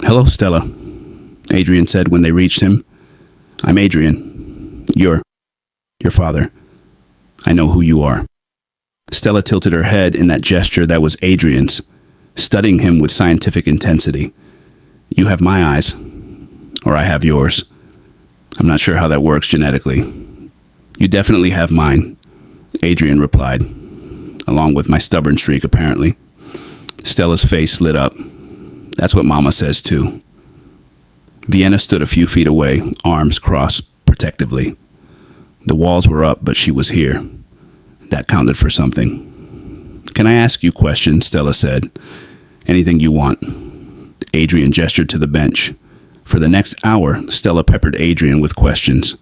Hello, Stella, Adrian said when they reached him. I'm Adrian. You're... Your father. I know who you are. Stella tilted her head in that gesture that was Adrian's, studying him with scientific intensity. You have my eyes, or I have yours. I'm not sure how that works genetically. You definitely have mine, Adrian replied, along with my stubborn streak, apparently. Stella's face lit up. That's what Mama says, too. Vienna stood a few feet away, arms crossed protectively. The walls were up, but she was here. That counted for something. Can I ask you questions? Stella said. Anything you want. Adrian gestured to the bench. For the next hour, Stella peppered Adrian with questions.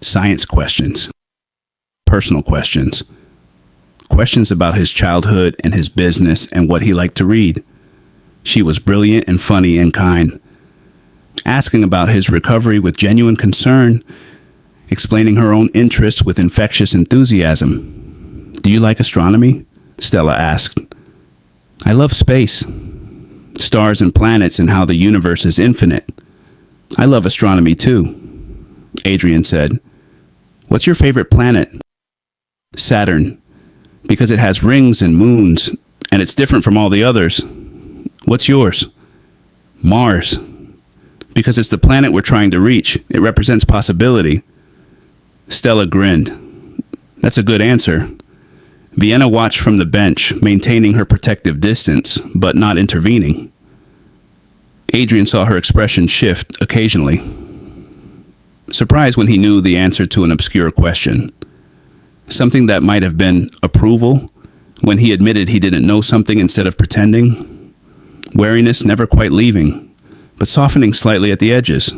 Science questions. Personal questions. Questions about his childhood and his business and what he liked to read. She was brilliant and funny and kind. Asking about his recovery with genuine concern, explaining her own interests with infectious enthusiasm. Do you like astronomy? Stella asked. I love space. Stars and planets and how the universe is infinite. I love astronomy too, Adrian said. What's your favorite planet? Saturn, because it has rings and moons, and it's different from all the others. What's yours? Mars, because it's the planet we're trying to reach. It represents possibility. Stella grinned. That's a good answer. Vienna watched from the bench, maintaining her protective distance, but not intervening. Adrian saw her expression shift occasionally. Surprised when he knew the answer to an obscure question. Something that might have been approval, when he admitted he didn't know something instead of pretending. Wariness never quite leaving, but softening slightly at the edges.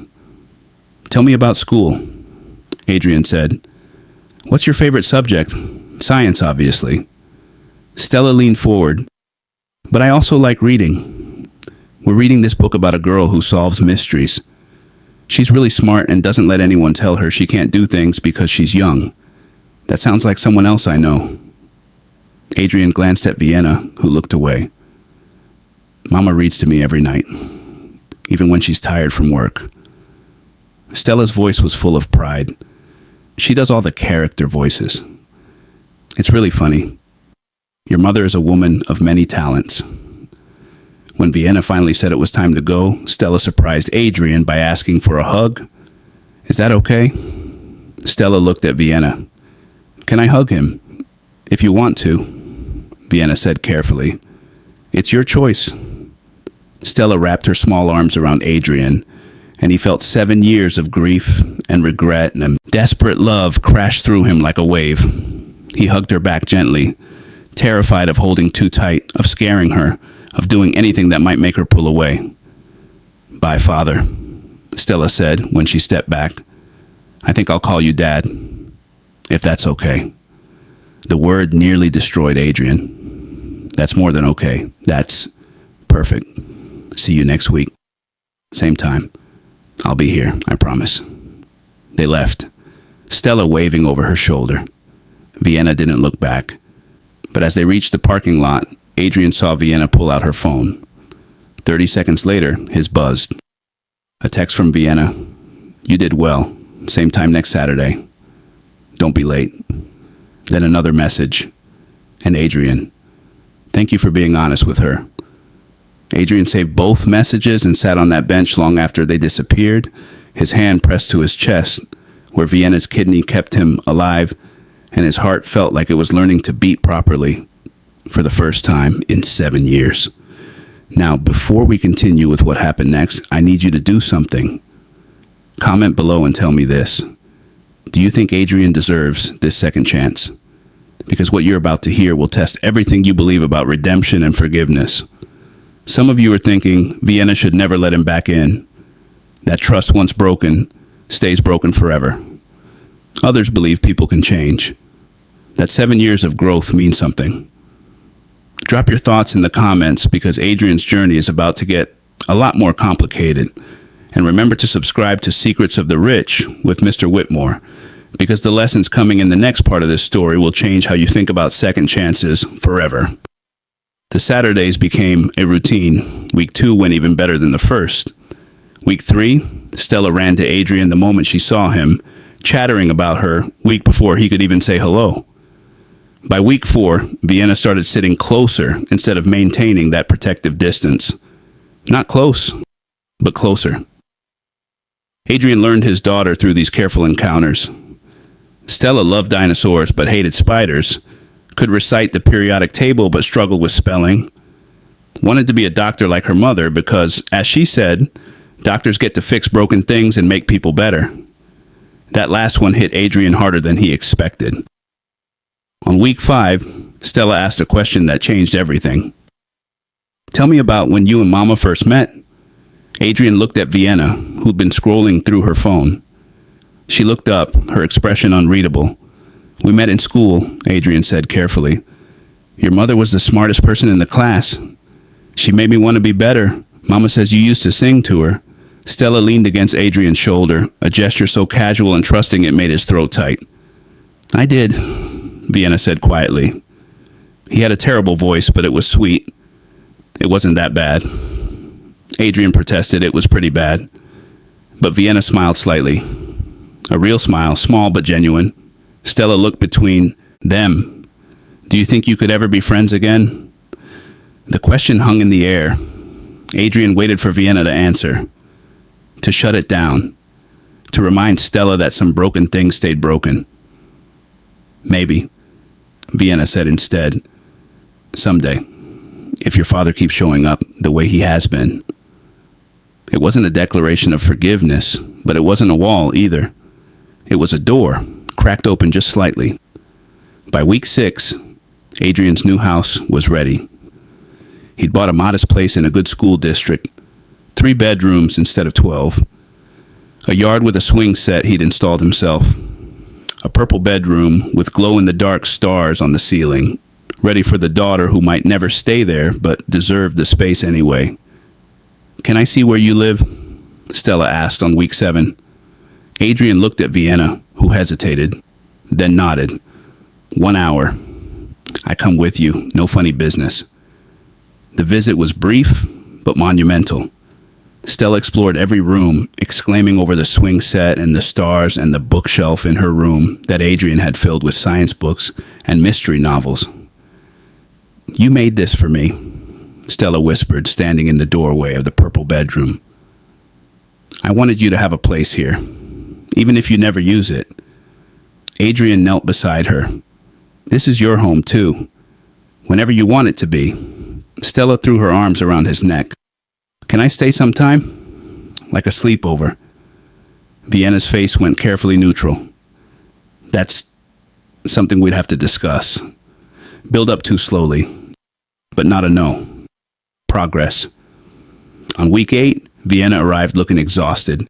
Tell me about school, Adrian said. What's your favorite subject? Science, obviously. Stella leaned forward. But I also like reading. We're reading this book about a girl who solves mysteries. She's really smart and doesn't let anyone tell her she can't do things because she's young. That sounds like someone else I know. Adrian glanced at Vienna, who looked away. Mama reads to me every night, even when she's tired from work. Stella's voice was full of pride. She does all the character voices. It's really funny. Your mother is a woman of many talents. When Vienna finally said it was time to go, Stella surprised Adrian by asking for a hug. Is that okay? Stella looked at Vienna. Can I hug him? If you want to, Vienna said carefully. It's your choice. Stella wrapped her small arms around Adrian, and he felt 7 years of grief and regret and a desperate love crash through him like a wave. He hugged her back gently, terrified of holding too tight, of scaring her, of doing anything that might make her pull away. Bye, Father, Stella said when she stepped back. I think I'll call you Dad, if that's okay. The word nearly destroyed Adrian. That's more than okay. That's perfect. See you next week. Same time. I'll be here, I promise. They left, Stella waving over her shoulder. Vienna didn't look back. But as they reached the parking lot, Adrian saw Vienna pull out her phone. 30 seconds later, his buzzed. A text from Vienna. You did well. Same time next Saturday. Don't be late. Then another message. And Adrian. Thank you for being honest with her. Adrian saved both messages and sat on that bench long after they disappeared, his hand pressed to his chest, where Vienna's kidney kept him alive, and his heart felt like it was learning to beat properly for the first time in 7 years. Now, before we continue with what happened next, I need you to do something. Comment below and tell me this. Do you think Adrian deserves this second chance? Because what you're about to hear will test everything you believe about redemption and forgiveness. Some of you are thinking Vienna should never let him back in. That trust once broken stays broken forever. Others believe people can change. That 7 years of growth means something. Drop your thoughts in the comments because Adrian's journey is about to get a lot more complicated. And remember to subscribe to Secrets of the Rich with Mr. Whitmore, because the lessons coming in the next part of this story will change how you think about second chances forever. The Saturdays became a routine. Week 2 went even better than the first. Week 3, Stella ran to Adrian the moment she saw him, chattering about her week before he could even say hello. By week 4, Vienna started sitting closer instead of maintaining that protective distance. Not close, but closer. Adrian learned his daughter through these careful encounters. Stella loved dinosaurs but hated spiders, could recite the periodic table but struggled with spelling, wanted to be a doctor like her mother because, as she said, doctors get to fix broken things and make people better. That last one hit Adrian harder than he expected. On week 5, Stella asked a question that changed everything. "Tell me about when you and Mama first met." Adrian looked at Vienna, who'd been scrolling through her phone. She looked up, her expression unreadable. "We met in school," Adrian said carefully. "Your mother was the smartest person in the class. She made me want to be better. Mama says you used to sing to her." Stella leaned against Adrian's shoulder, a gesture so casual and trusting it made his throat tight. "I did," Vienna said quietly. He had a terrible voice, but it was sweet. It wasn't that bad. Adrian protested it was pretty bad. But Vienna smiled slightly. A real smile, small but genuine. Stella looked between them. "Do you think you could ever be friends again?" The question hung in the air. Adrian waited for Vienna to answer. To shut it down. To remind Stella that some broken things stayed broken. "Maybe," Vienna said instead. "Someday. If your father keeps showing up the way he has been." It wasn't a declaration of forgiveness, but it wasn't a wall either. It was a door, cracked open just slightly. By week 6, Adrian's new house was ready. He'd bought a modest place in a good school district, 3 bedrooms instead of 12. A yard with a swing set he'd installed himself. A purple bedroom with glow-in-the-dark stars on the ceiling, ready for the daughter who might never stay there but deserved the space anyway. "Can I see where you live?" Stella asked on week 7. Adrian looked at Vienna, who hesitated, then nodded. "1 hour. I come with you. No funny business." The visit was brief, but monumental. Stella explored every room, exclaiming over the swing set and the stars and the bookshelf in her room that Adrian had filled with science books and mystery novels. "You made this for me," Stella whispered, standing in the doorway of the purple bedroom. "I wanted you to have a place here, even if you never use it." Adrian knelt beside her. "This is your home, too, whenever you want it to be." Stella threw her arms around his neck. "Can I stay sometime? Like a sleepover?" Vienna's face went carefully neutral. "That's something we'd have to discuss. Build up to slowly, but not a no. Progress." On week 8, Vienna arrived looking exhausted,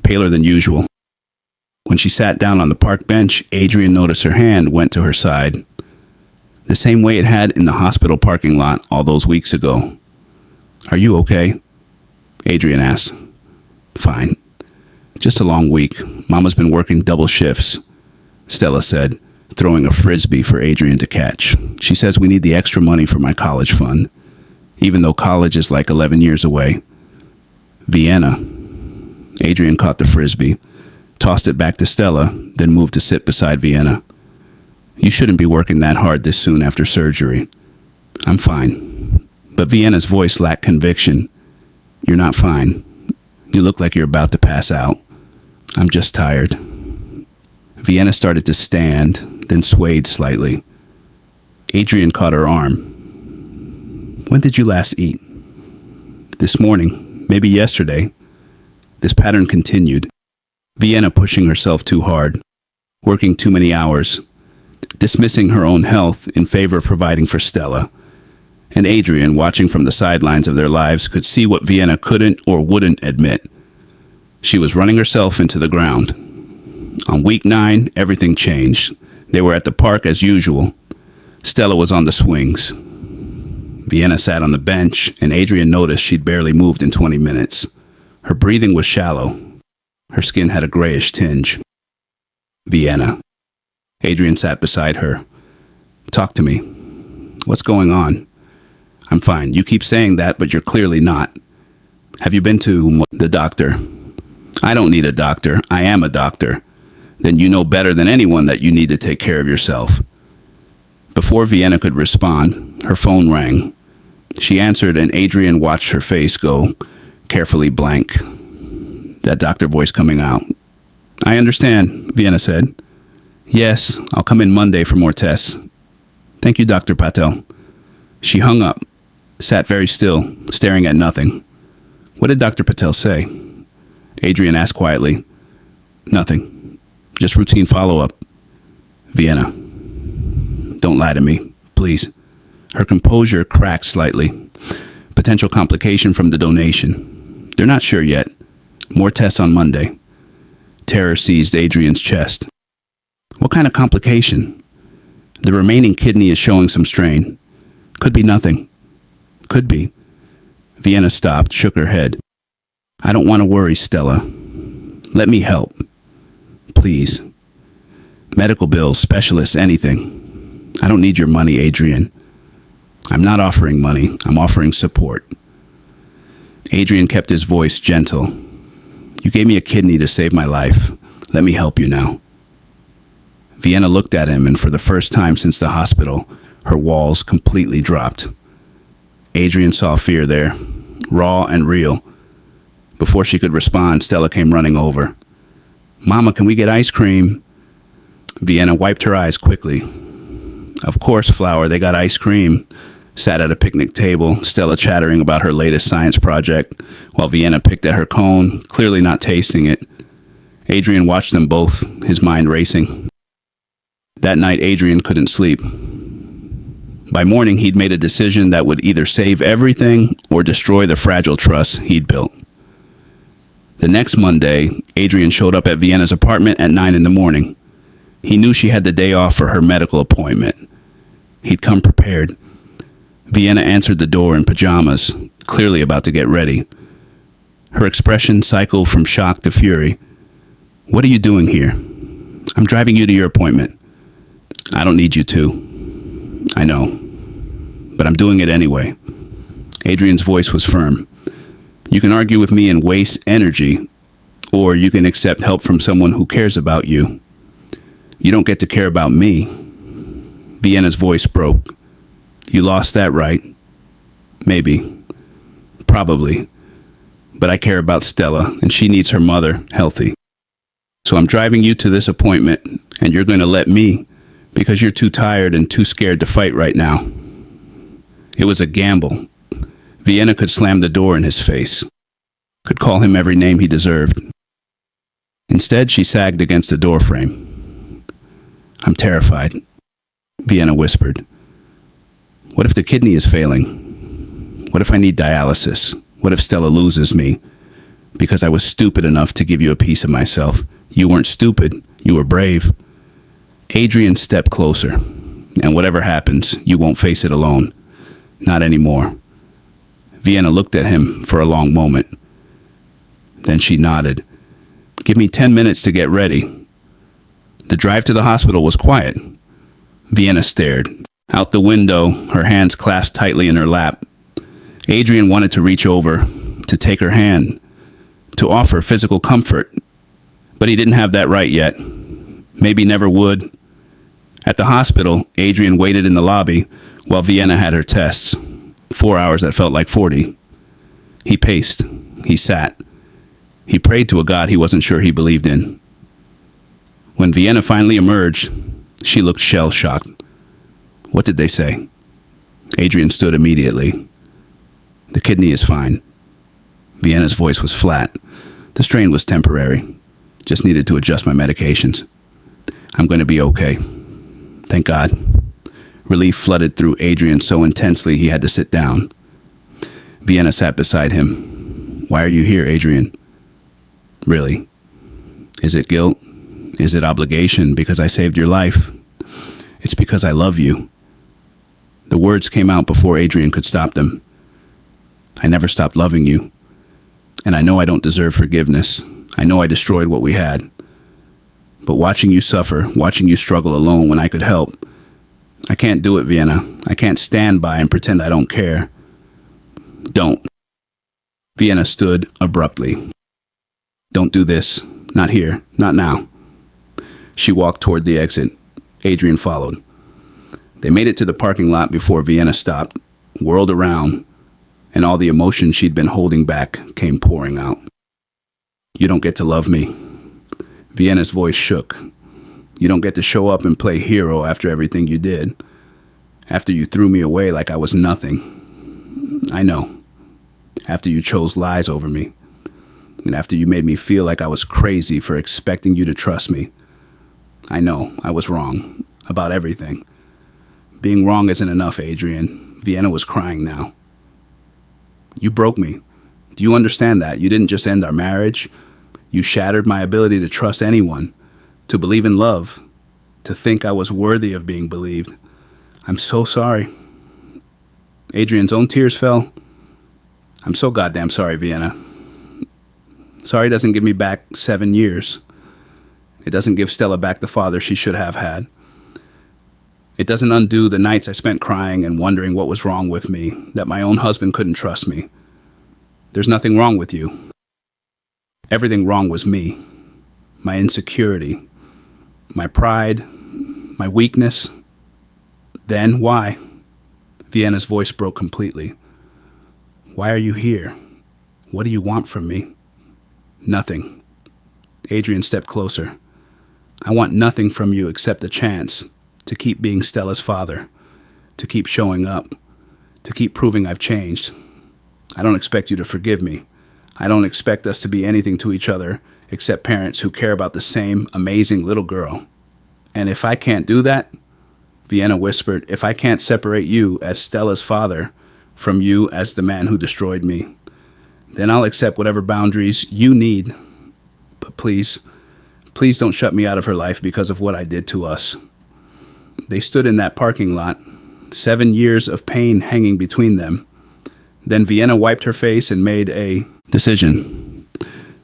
paler than usual. When she sat down on the park bench, Adrian noticed her hand went to her side, the same way it had in the hospital parking lot all those weeks ago. "Are you okay?" Adrian asked. "Fine. Just a long week. Mama's been working double shifts," Stella said, throwing a frisbee for Adrian to catch. "She says we need the extra money for my college fund, even though college is like 11 years away." "Vienna." Adrian caught the frisbee, tossed it back to Stella, then moved to sit beside Vienna. "You shouldn't be working that hard this soon after surgery." "I'm fine." But Vienna's voice lacked conviction. "You're not fine. You look like you're about to pass out." "I'm just tired." Vienna started to stand, then swayed slightly. Adrian caught her arm. "When did you last eat?" "This morning, maybe yesterday." This pattern continued. Vienna pushing herself too hard, working too many hours, dismissing her own health in favor of providing for Stella. And Adrian, watching from the sidelines of their lives, could see what Vienna couldn't or wouldn't admit. She was running herself into the ground. On week 9, everything changed. They were at the park as usual. Stella was on the swings. Vienna sat on the bench, and Adrian noticed she'd barely moved in 20 minutes. Her breathing was shallow. Her skin had a grayish tinge. "Vienna." Adrian sat beside her. "Talk to me. What's going on?" "I'm fine. You keep saying that, but you're clearly not." "Have you been to the doctor?" "I don't need a doctor. I am a doctor." then you know better than anyone that you need to take care of yourself. Before Vienna could respond, her phone rang. She answered, and Adrian watched her face go carefully blank. That doctor voice coming out. "I understand," Vienna said. "Yes, I'll come in Monday for more tests." "Thank you, Dr. Patel." She hung up, sat very still, staring at nothing. "What did Dr. Patel say?" Adrian asked quietly. "Nothing. Just routine follow-up." "Vienna, don't lie to me, please." Her composure cracked slightly. "Potential complication from the donation. They're not sure yet. More tests on Monday." Terror seized Adrian's chest. "What kind of complication?" "The remaining kidney is showing some strain. Could be nothing." "Could be." Vienna stopped, shook her head. "I don't want to worry, Stella. Let me help. Please. Medical bills, specialists, anything. I don't need your money, Adrian. I'm not offering money. I'm offering support." Adrian kept his voice gentle. "You gave me a kidney to save my life. Let me help you now." Vienna looked at him, and for the first time since the hospital, her walls completely dropped. Adrian saw fear there, raw and real. Before she could respond, Stella came running over. "Mama, can we get ice cream?" Vienna wiped her eyes quickly. "Of course, Flower, they got ice cream." Sat at a picnic table, Stella chattering about her latest science project, while Vienna picked at her cone, clearly not tasting it. Adrian watched them both, his mind racing. That night, Adrian couldn't sleep. By morning, he'd made a decision that would either save everything or destroy the fragile trust he'd built. The next Monday, Adrian showed up at Vienna's apartment at 9 in the morning. He knew she had the day off for her medical appointment. He'd come prepared. Vienna answered the door in pajamas, clearly about to get ready. Her expression cycled from shock to fury. "What are you doing here?" "I'm driving you to your appointment." "I don't need you to." "I know, but I'm doing it anyway." Adrian's voice was firm. "You can argue with me and waste energy, or you can accept help from someone who cares about you. You don't get to care about me." Vienna's voice broke. "You lost that right. Maybe. Probably. But I care about Stella, and she needs her mother healthy. So I'm driving you to this appointment, and you're going to let me, because you're too tired and too scared to fight right now." It was a gamble. Vienna could slam the door in his face, could call him every name he deserved. Instead, she sagged against the doorframe. "I'm terrified," Vienna whispered. "What if the kidney is failing? What if I need dialysis? What if Stella loses me? Because I was stupid enough to give you a piece of myself. You weren't stupid. You were brave." Adrian stepped closer. "And whatever happens, you won't face it alone. Not anymore." Vienna looked at him for a long moment. Then she nodded. "Give me 10 minutes to get ready." The drive to the hospital was quiet. Vienna stared. Out the window, her hands clasped tightly in her lap. Adrian wanted to reach over, to take her hand, to offer physical comfort. But he didn't have that right yet. Maybe never would. At the hospital, Adrian waited in the lobby while Vienna had her tests. 4 hours that felt like 40. He paced. He sat. He prayed to a God he wasn't sure he believed in. When Vienna finally emerged, she looked shell-shocked. "What did they say?" Adrian stood immediately. "The kidney is fine." Vienna's voice was flat. "The strain was temporary. Just needed to adjust my medications. I'm going to be okay. Thank God." Relief flooded through Adrian so intensely he had to sit down. Vienna sat beside him. "Why are you here, Adrian?" "Really? Is it guilt? Is it obligation because I saved your life?" "It's because I love you." The words came out before Adrian could stop them. "I never stopped loving you. And I know I don't deserve forgiveness. I know I destroyed what we had. But watching you suffer, watching you struggle alone when I could help, I can't do it, Vienna. I can't stand by and pretend I don't care." "Don't." Vienna stood abruptly. "Don't do this. Not here. Not now." She walked toward the exit. Adrian followed. They made it to the parking lot before Vienna stopped, whirled around, and all the emotion she'd been holding back came pouring out. You don't get to love me. Vienna's voice shook. You don't get to show up and play hero after everything you did. After you threw me away like I was nothing. I know. After you chose lies over me. And after you made me feel like I was crazy for expecting you to trust me. I know, I was wrong. About everything. Being wrong isn't enough, Adrian. Vienna was crying now. You broke me. Do you understand that? You didn't just end our marriage. You shattered my ability to trust anyone. To believe in love. To think I was worthy of being believed. I'm so sorry. Adrian's own tears fell. I'm so goddamn sorry, Vienna. Sorry doesn't give me back 7 years. It doesn't give Stella back the father she should have had. It doesn't undo the nights I spent crying and wondering what was wrong with me, that my own husband couldn't trust me. There's nothing wrong with you. Everything wrong was me. My insecurity. My pride. My weakness. Then why? Vienna's voice broke completely. Why are you here? What do you want from me? Nothing. Adrian stepped closer. I want nothing from you except the chance to keep being Stella's father, to keep showing up, to keep proving I've changed. I don't expect you to forgive me. I don't expect us to be anything to each other except parents who care about the same amazing little girl. And if I can't do that, Vienna whispered, if I can't separate you as Stella's father from you as the man who destroyed me, then I'll accept whatever boundaries you need. But please don't shut me out of her life because of what I did to us. They stood in that parking lot, 7 years of pain hanging between them. Then Vienna wiped her face and made a decision.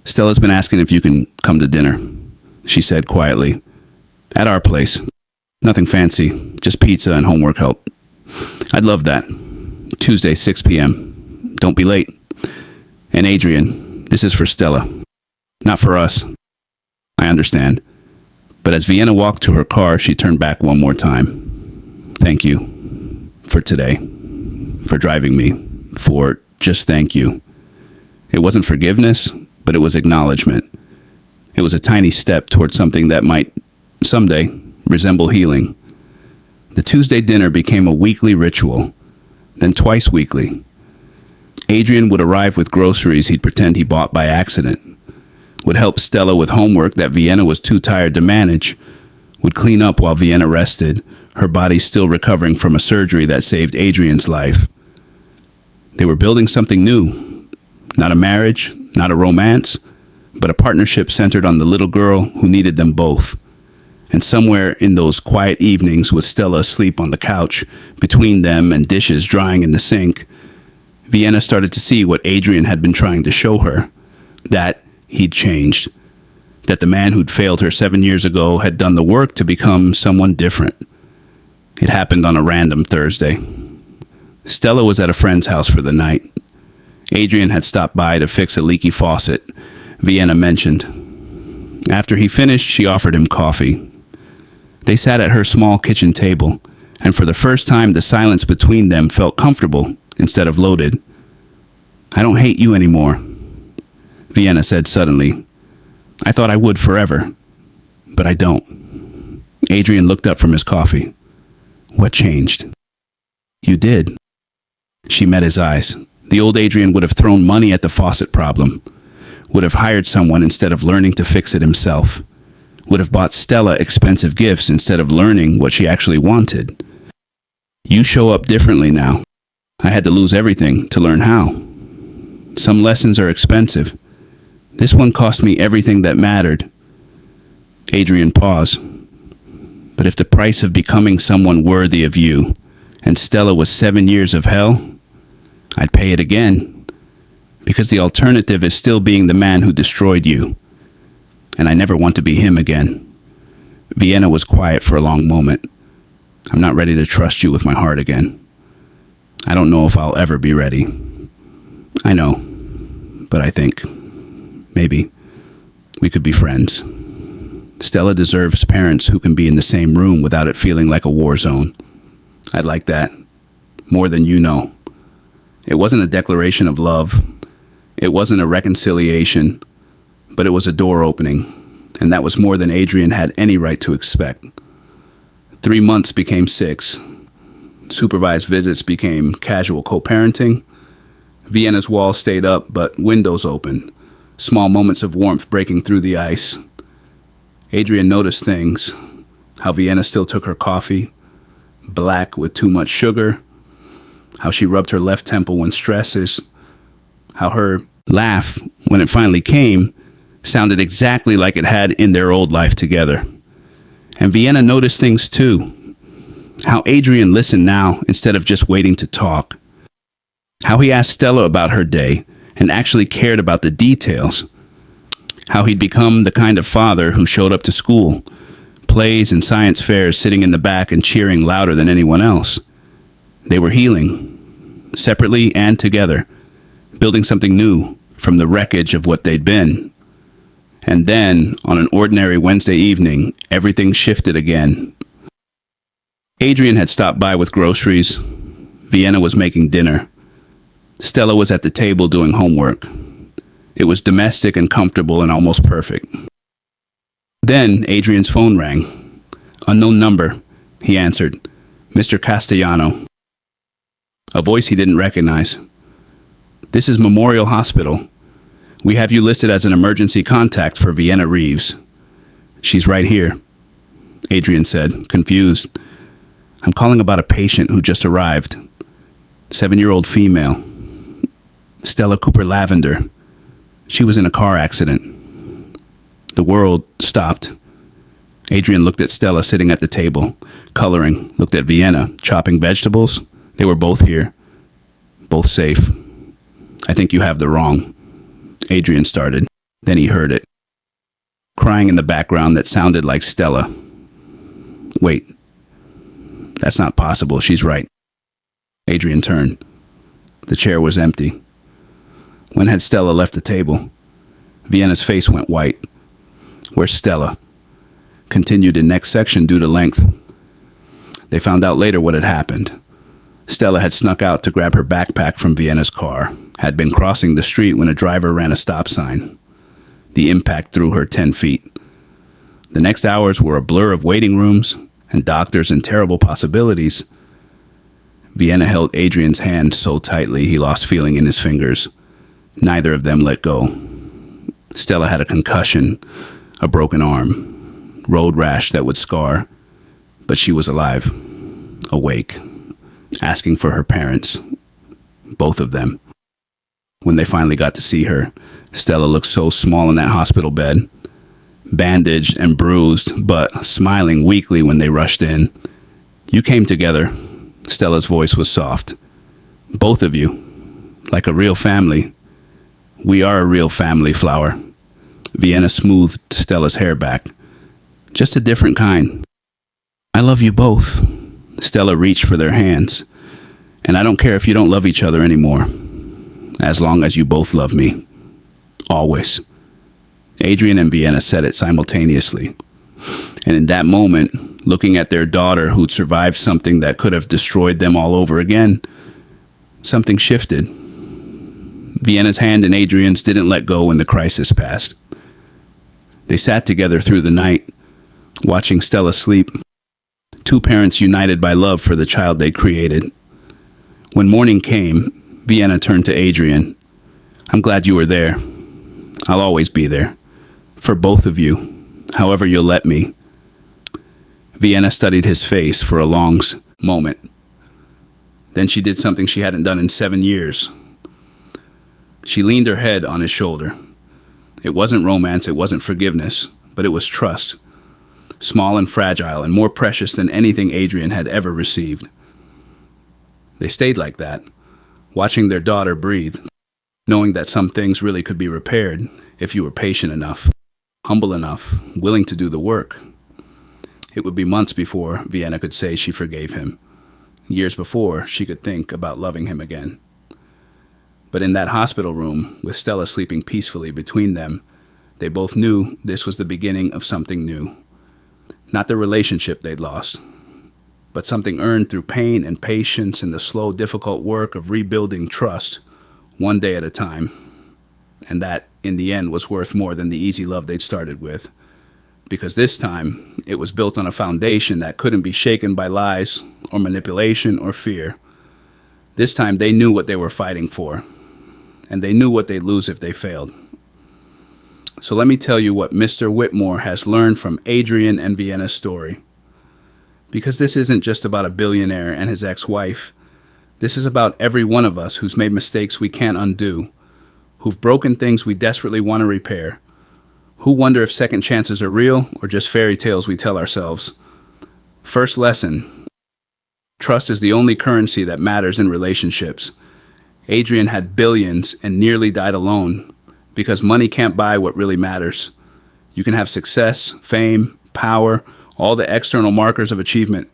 Stella's been asking if you can come to dinner, she said quietly. At our place. Nothing fancy, just pizza and homework help. I'd love that. Tuesday, 6 p.m. Don't be late. And Adrian, this is for Stella. Not for us. I understand. But as Vienna walked to her car, she turned back one more time. Thank you. For today. For driving me. For just thank you. It wasn't forgiveness, but it was acknowledgement. It was a tiny step toward something that might, someday, resemble healing. The Tuesday dinner became a weekly ritual, then twice weekly. Adrian would arrive with groceries he'd pretend he bought by accident, would help Stella with homework that Vienna was too tired to manage, would clean up while Vienna rested, her body still recovering from a surgery that saved Adrian's life. They were building something new, not a marriage, not a romance, but a partnership centered on the little girl who needed them both. And somewhere in those quiet evenings with Stella asleep on the couch, between them and dishes drying in the sink, Vienna started to see what Adrian had been trying to show her, that he'd changed, that the man who'd failed her 7 years ago had done the work to become someone different. It happened on a random Thursday. Stella was at a friend's house for the night. Adrian had stopped by to fix a leaky faucet, Vienna mentioned. After he finished, she offered him coffee. They sat at her small kitchen table, and for the first time the silence between them felt comfortable instead of loaded. I don't hate you anymore, Vienna said suddenly. I thought I would forever, but I don't. Adrian looked up from his coffee. What changed? You did. She met his eyes. The old Adrian would have thrown money at the faucet problem, would have hired someone instead of learning to fix it himself, would have bought Stella expensive gifts instead of learning what she actually wanted. You show up differently now. I had to lose everything to learn how. Some lessons are expensive. This one cost me everything that mattered. Adrian paused. But if the price of becoming someone worthy of you and Stella was 7 years of hell, I'd pay it again. Because the alternative is still being the man who destroyed you. And I never want to be him again. Vienna was quiet for a long moment. I'm not ready to trust you with my heart again. I don't know if I'll ever be ready. I know, but I think maybe we could be friends. Stella deserves parents who can be in the same room without it feeling like a war zone. I'd like that. More than you know. It wasn't a declaration of love. It wasn't a reconciliation. But it was a door opening. And that was more than Adrian had any right to expect. 3 months became 6. Supervised visits became casual co-parenting. Vienna's walls stayed up, but windows open. Small moments of warmth breaking through the ice. Adrian noticed things. How Vienna still took her coffee, black with too much sugar. How she rubbed her left temple when stresses. How her laugh, when it finally came, sounded exactly like it had in their old life together. And Vienna noticed things too. How Adrian listened now instead of just waiting to talk. How he asked Stella about her day and actually cared about the details. How he'd become the kind of father who showed up to school, plays and science fairs, sitting in the back and cheering louder than anyone else. They were healing, separately and together, building something new from the wreckage of what they'd been. And then, on an ordinary Wednesday evening, everything shifted again. Adrian had stopped by with groceries. Vienna was making dinner. Stella was at the table doing homework. It was domestic and comfortable and almost perfect. Then Adrian's phone rang. Unknown number, he answered. Mr. Castellano. A voice he didn't recognize. This is Memorial Hospital. We have you listed as an emergency contact for Vienna Reeves. She's right here, Adrian said, confused. I'm calling about a patient who just arrived. 7-year-old female. Stella Cooper Lavender. She was in a car accident. The world stopped. Adrian looked at Stella sitting at the table, coloring, looked at Vienna, chopping vegetables. They were both here. Both safe. I think you have the wrong. Adrian started. Then he heard it. Crying in the background that sounded like Stella. Wait. That's not possible. She's right. Adrian turned. The chair was empty. When had Stella left the table? Vienna's face went white. Where's Stella? Continued in next section due to length. They found out later what had happened. Stella had snuck out to grab her backpack from Vienna's car, had been crossing the street when a driver ran a stop sign. The impact threw her 10 feet. The next hours were a blur of waiting rooms and doctors and terrible possibilities. Vienna held Adrian's hand so tightly he lost feeling in his fingers. Neither of them let go. Stella had a concussion, a broken arm, road rash that would scar, but she was alive, awake, asking for her parents, both of them. When they finally got to see her, Stella looked so small in that hospital bed, bandaged and bruised, but smiling weakly when they rushed in. You came together. Stella's voice was soft. Both of you, like a real family. We are a real family, Flower. Vienna smoothed Stella's hair back. Just a different kind. I love you both. Stella reached for their hands. And I don't care if you don't love each other anymore. As long as you both love me. Always. Adrian and Vienna said it simultaneously. And in that moment, looking at their daughter who'd survived something that could have destroyed them all over again, something shifted. Vienna's hand in Adrian's didn't let go when the crisis passed. They sat together through the night, watching Stella sleep, two parents united by love for the child they created. When morning came, Vienna turned to Adrian. I'm glad you were there. I'll always be there. For both of you, however you'll let me. Vienna studied his face for a long moment. Then she did something she hadn't done in 7 years. She leaned her head on his shoulder. It wasn't romance, it wasn't forgiveness, but it was trust. Small and fragile and more precious than anything Adrian had ever received. They stayed like that, watching their daughter breathe, knowing that some things really could be repaired if you were patient enough, humble enough, willing to do the work. It would be months before Vienna could say she forgave him. Years before she could think about loving him again. But in that hospital room, with Stella sleeping peacefully between them, They both knew this was the beginning of something new. Not the relationship they'd lost, but something earned through pain and patience and the slow, difficult work of rebuilding trust one day at a time. And that, in the end, was worth more than the easy love they'd started with. Because this time, it was built on a foundation that couldn't be shaken by lies or manipulation or fear. This time, they knew what they were fighting for, and they knew what they'd lose if they failed. So let me tell you what Mr. Whitmore has learned from Adrian and Vienna's story. Because this isn't just about a billionaire and his ex-wife. This is about every one of us who's made mistakes we can't undo, who've broken things we desperately want to repair, who wonder if second chances are real or just fairy tales we tell ourselves. First lesson: trust is the only currency that matters in relationships. Adrian had billions and nearly died alone because money can't buy what really matters. You can have success, fame, power, all the external markers of achievement.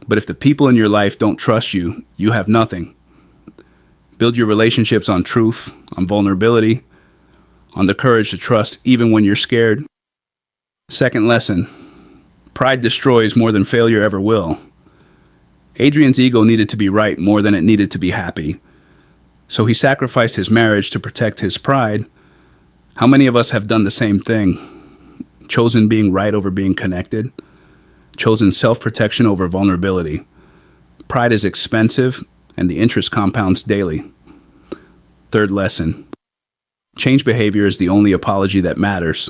But if the people in your life don't trust you, you have nothing. Build your relationships on truth, on vulnerability, on the courage to trust even when you're scared. Second lesson: pride destroys more than failure ever will. Adrian's ego needed to be right more than it needed to be happy. So he sacrificed his marriage to protect his pride. How many of us have done the same thing? Chosen being right over being connected? Chosen self-protection over vulnerability? Pride is expensive, and the interest compounds daily. Third lesson: change behavior is the only apology that matters.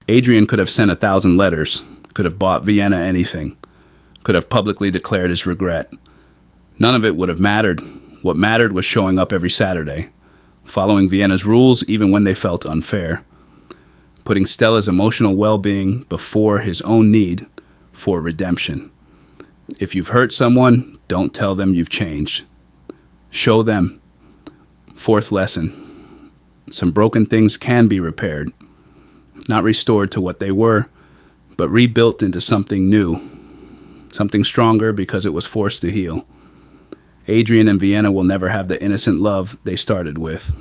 Adrian could have sent 1,000 letters, could have bought Vienna anything, could have publicly declared his regret. None of it would have mattered. What mattered was showing up every Saturday, following Vienna's rules even when they felt unfair, putting Stella's emotional well-being before his own need for redemption. If you've hurt someone, don't tell them you've changed. Show them. Fourth lesson: some broken things can be repaired, not restored to what they were, but rebuilt into something new, something stronger because it was forced to heal. Adrian and Vienna will never have the innocent love they started with.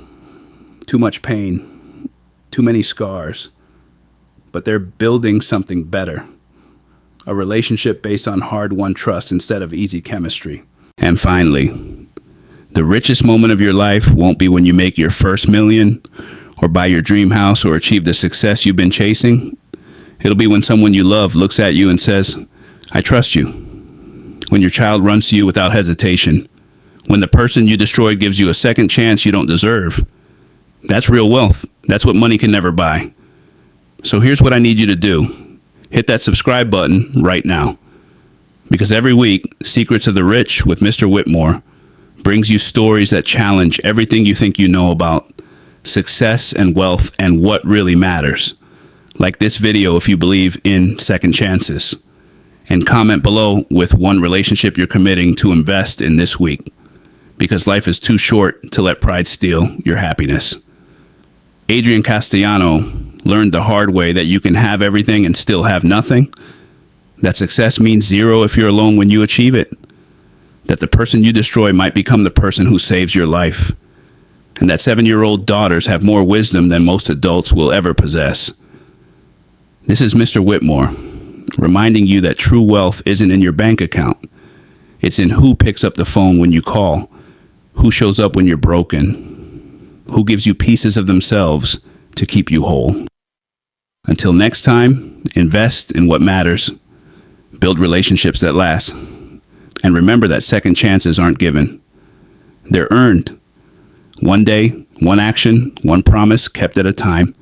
Too much pain, too many scars, but they're building something better. A relationship based on hard-won trust instead of easy chemistry. And finally, the richest moment of your life won't be when you make your first million or buy your dream house or achieve the success you've been chasing. It'll be when someone you love looks at you and says, "I trust you." When your child runs to you without hesitation. When the person you destroyed gives you a second chance you don't deserve. That's real wealth. That's what money can never buy. So here's what I need you to do. Hit that subscribe button right now. Because every week, Secrets of the Rich with Mr. Whitmore brings you stories that challenge everything you think you know about success and wealth and what really matters. Like this video if you believe in second chances. And comment below with one relationship you're committing to invest in this week. Because life is too short to let pride steal your happiness. Adrian Castellano learned the hard way that you can have everything and still have nothing. That success means zero if you're alone when you achieve it. That the person you destroy might become the person who saves your life. And that 7-year-old daughters have more wisdom than most adults will ever possess. This is Mr. Whitmore, reminding you that true wealth isn't in your bank account. It's in who picks up the phone when you call, who shows up when you're broken, who gives you pieces of themselves to keep you whole. Until next time, invest in what matters, build relationships that last, and remember that second chances aren't given. They're earned. One day, one action, one promise kept at a time.